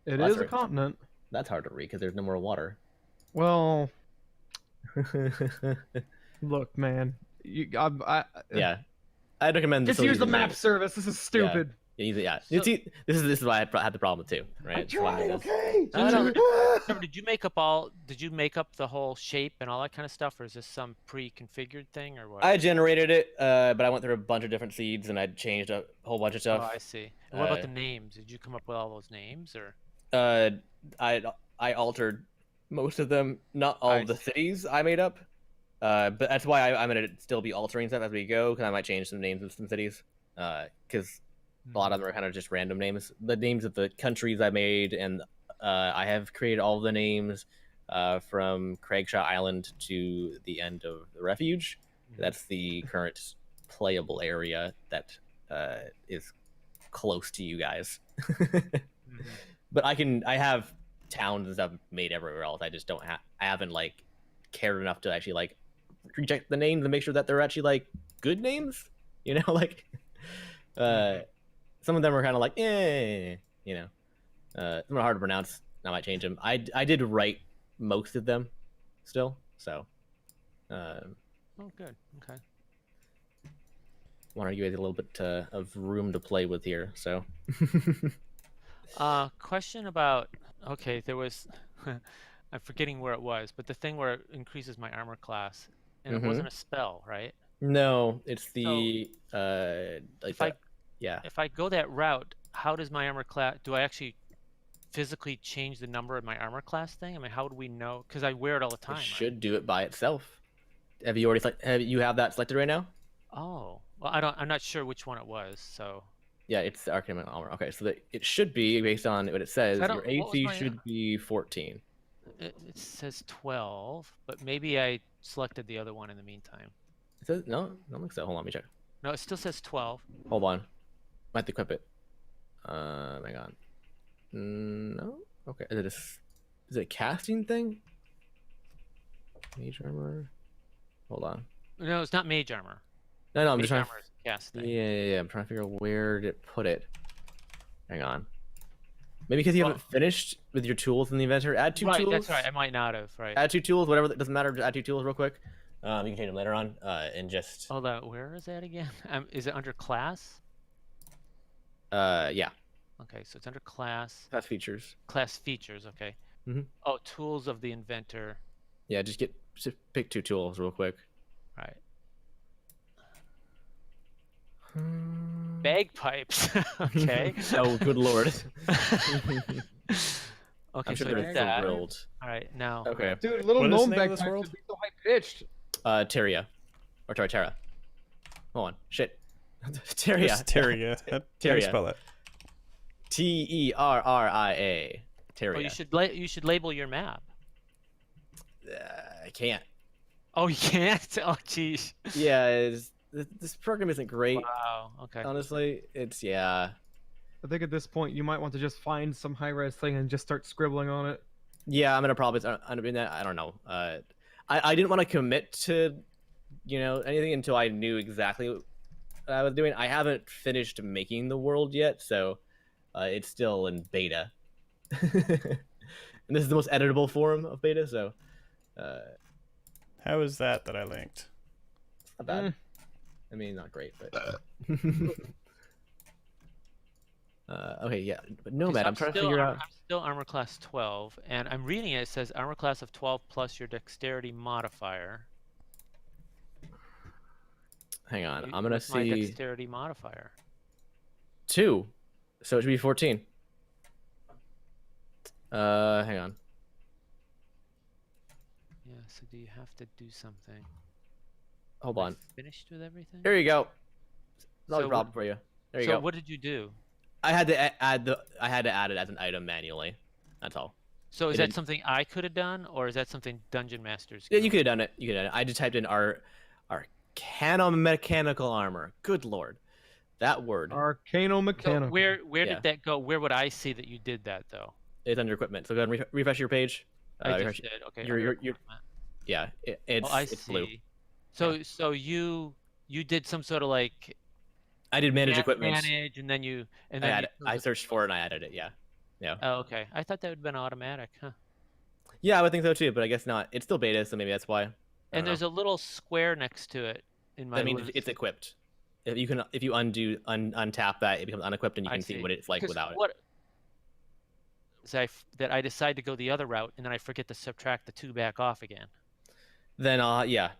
It Well, is a that's right. continent. that's hard to read because there's no more water. Well, look, man. Yeah, I'd recommend Just still use the using map service. This is stupid. Yeah, So- this is why I had the problem too, right? That's why I guess- okay? I don't- Trevor, did you make up the whole shape and all that kind of stuff, or is this some pre-configured thing, or what? I generated it, but I went through a bunch of different seeds and I changed a whole bunch of Oh, stuff. I see. And what about the names? Did you come up with all those names, or? I altered most of them, not all of the Nice. cities I made up. But that's why I'm gonna still be altering stuff as we go, because I might change some names of some cities. Because a lot of them are kind of just random names. The names of the countries I made, and I have created all the names from Craigshaw Island to the end of the refuge. That's the current playable area that is close to you guys. But I have towns and stuff made everywhere else. I just I haven't like cared enough to actually like reject the names and make sure that they're actually like good names. You know, like some of them are kind of like you know, some are hard to pronounce. I might change them. I did write most of them still, so Oh, good. Okay. want to give you guys a little bit of room to play with here. So Question about. Okay, there was. I'm forgetting where it was, but the thing where it increases my armor class, and it wasn't a spell, right? no, it's the like If I yeah. if I go that route, how does my armor class? Do I actually physically change the number of my armor class thing? I mean, how would we know? Because I wear it all the time. It right? should do it by itself. Have you already have that selected right now? Oh, well, I'm not sure which one it was. So Yeah, it's the Arcane Armor. Okay, so it should be based on what it says. I Your don't- what was AC my- should be 14. it says 12, but maybe I selected the other one in the meantime. It says no, I don't think so. Hold on, let me check. No, it still says 12. Hold on, might have to equip it. Hang on. No. Okay. Is it a casting thing? Mage armor. Hold on. No, it's not mage armor. No, I'm Mage just trying. armor is a cast thing. Yeah. I'm trying to figure out where did it put it. Hang on. Maybe because you Well- haven't finished with your tools in the inventory. Add 2 right, tools. that's right. I might not have. Right. Add 2 tools, whatever. It doesn't matter. Just add 2 tools real quick. You can change them later on. And just Hold on. Where is that again? Is it under class? yeah, Okay, so it's under class. class features. Class features. Okay. Mhm. Oh, tools of the inventor. Yeah, just pick 2 tools real quick. Right. Bagpipes. Okay. Oh, good lord. Okay, I'm sure so I they're did that. thrilled. All right, now. Okay. Dude, little What is the gnome name of this bagpipes world? should be so high pitched. Terria. Or sorry, Terra. Hold on. Shit. Terria. Just Terria. How do you Terria. spell it? Terria. Terria. Oh, you should label your map. I can't. Oh, you can't. Oh, jeez. Yeah, this program isn't great. Wow. Okay. Honestly, it's yeah. I think at this point you might want to just find some high-res thing and just start scribbling on it. Yeah, I'm gonna probably end up doing that. I don't know. I didn't want to commit to, anything until I knew exactly what I was doing. I haven't finished making the world yet, so it's still in beta. And this is the most editable form of beta, so How is that I linked? not bad. I mean, not great, but okay, yeah. But Nomad, I'm trying to figure out. I'm still armor class 12, and I'm reading it. It says armor class of 12 plus your dexterity modifier. Hang on, I'm gonna What's my see dexterity modifier. 2, so it should be 14. Hang on. Yeah. So do you have to do something? Hold Am I on. Finished with everything? Here you go. Not So a problem for you. There you so go. what did you do? I had to add it as an item manually. That's all. So is It that didn't- something I could have done, or is that something Dungeon Masters? Yeah, can you could have done it. You could have done it. I just typed in our mechanical armor. Good lord, that word Arcano So mechanical. where Yeah. did that go? Where would I see that you did that though? is under equipment. So go ahead and refresh your page. I Refresh- just did. Okay. you're- under you're- equipment. yeah, Oh, I it's see. blue. So you did some sort of like I did manage equipment. manage, and then I searched for it and I added it. Yeah. Oh, okay. I thought that would have been automatic, huh? Yeah, I would think so too, but I guess not. It's still beta, so maybe that's why. I don't And there's know. a little square next to it in my That means list. it's equipped. If you untap that, it becomes unequipped, and you I can see see. what it's like 'Cause without it. what is that I decide to go the other route, and then I forget to subtract the 2 back off again. Then yeah.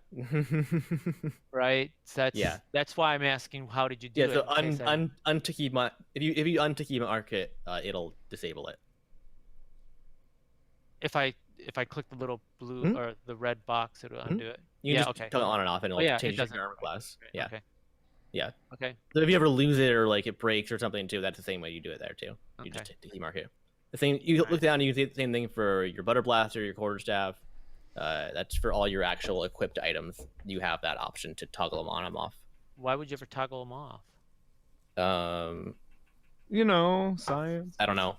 Right? So Yeah. that's why I'm asking, how did you do Yeah, it? so in case I- unticky if you unticky mark it, it'll disable it. if I click the little blue Mhm. or the red box, it'll Mhm. undo it. You can Yeah, just okay. turn it on and off, and it'll yeah, it change doesn't- your armor class. Right, Yeah. Okay. Yeah. Okay. So if you ever lose it or like it breaks or something too, that's the same way you do it there too. You just Okay. ticky mark it. The same. You Alright. look down, and you see the same thing for your butter blaster, your quarterstaff. That's for all your actual equipped items. You have that option to toggle them on and off. Why would you ever toggle them off? Science. I don't know.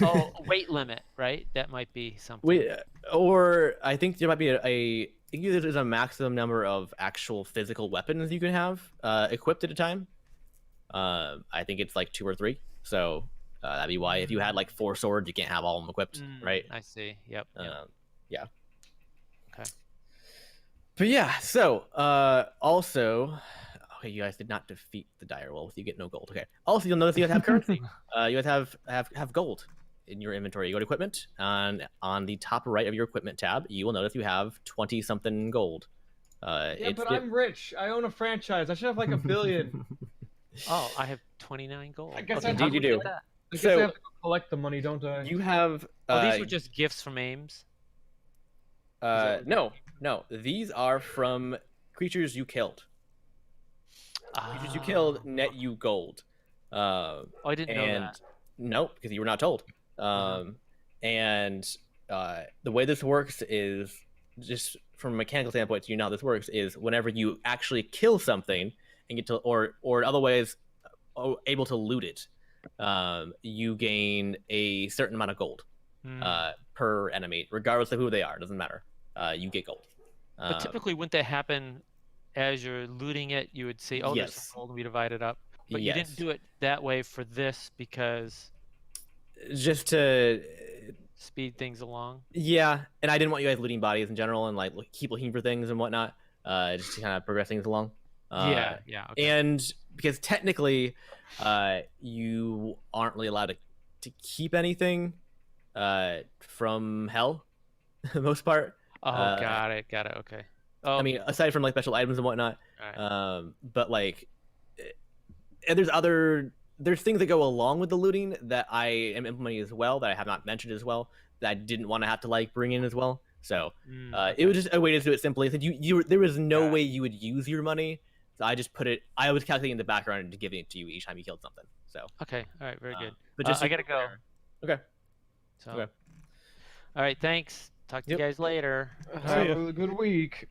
Oh, weight limit, right? That might be something. Wait, or I think there might be I think there's a maximum number of actual physical weapons you can have equipped at a time. I think it's like 2 or 3. So that'd be why if you had like 4 swords, you can't have all of them equipped, right? I see. Yep. Yeah. Okay. But yeah, so also, okay, you guys did not defeat the dire wolf. You get no gold. Okay. Also, you'll notice you guys have currency. You guys have gold in your inventory. You go to equipment, and on the top right of your equipment tab, you will notice you have 20 something gold. Yeah, but I'm rich. I own a franchise. I should have like $1 billion. Oh, I have 29 gold. I guess okay, I how Indeed do you we do. get that? I guess So- I have to go collect the money, don't I? You have. Oh, these were just gifts from Ames. No. These are from creatures you killed. Creatures you killed net you gold. Oh, I didn't know And that. no, because you were not told. And the way this works is just from a mechanical standpoint, so you know how this works is whenever you actually kill something and get to, or in other ways, able to loot it, you gain a certain amount of gold per enemy, regardless of who they are. It doesn't matter. You get gold. But typically, wouldn't that happen as you're looting it? You would see, oh, there's Yes. some gold, and we divide it up. But you yes. didn't do it that way for this because just to Speed things along. yeah, and I didn't want you guys looting bodies in general and like keep looking for things and whatnot, just to kind of progress things along. Yeah. Okay. And because technically, you aren't really allowed to keep anything from hell, the most part. Oh, got it. Okay. Oh, I mean, aside from like special items and whatnot, all right. but like, and there's things that go along with the looting that I am implementing as well that I have not mentioned as well that I didn't want to have to like bring in as well. So Okay. it was just a way to do it simply. Since you there was no Got it. way you would use your money, so I just put it. I was calculating in the background and giving it to you each time you killed something. So Okay. All right. Very good. but just I gotta go. Okay. So. Okay. All right. Thanks. Talk to you Yep. guys later. Have a good week.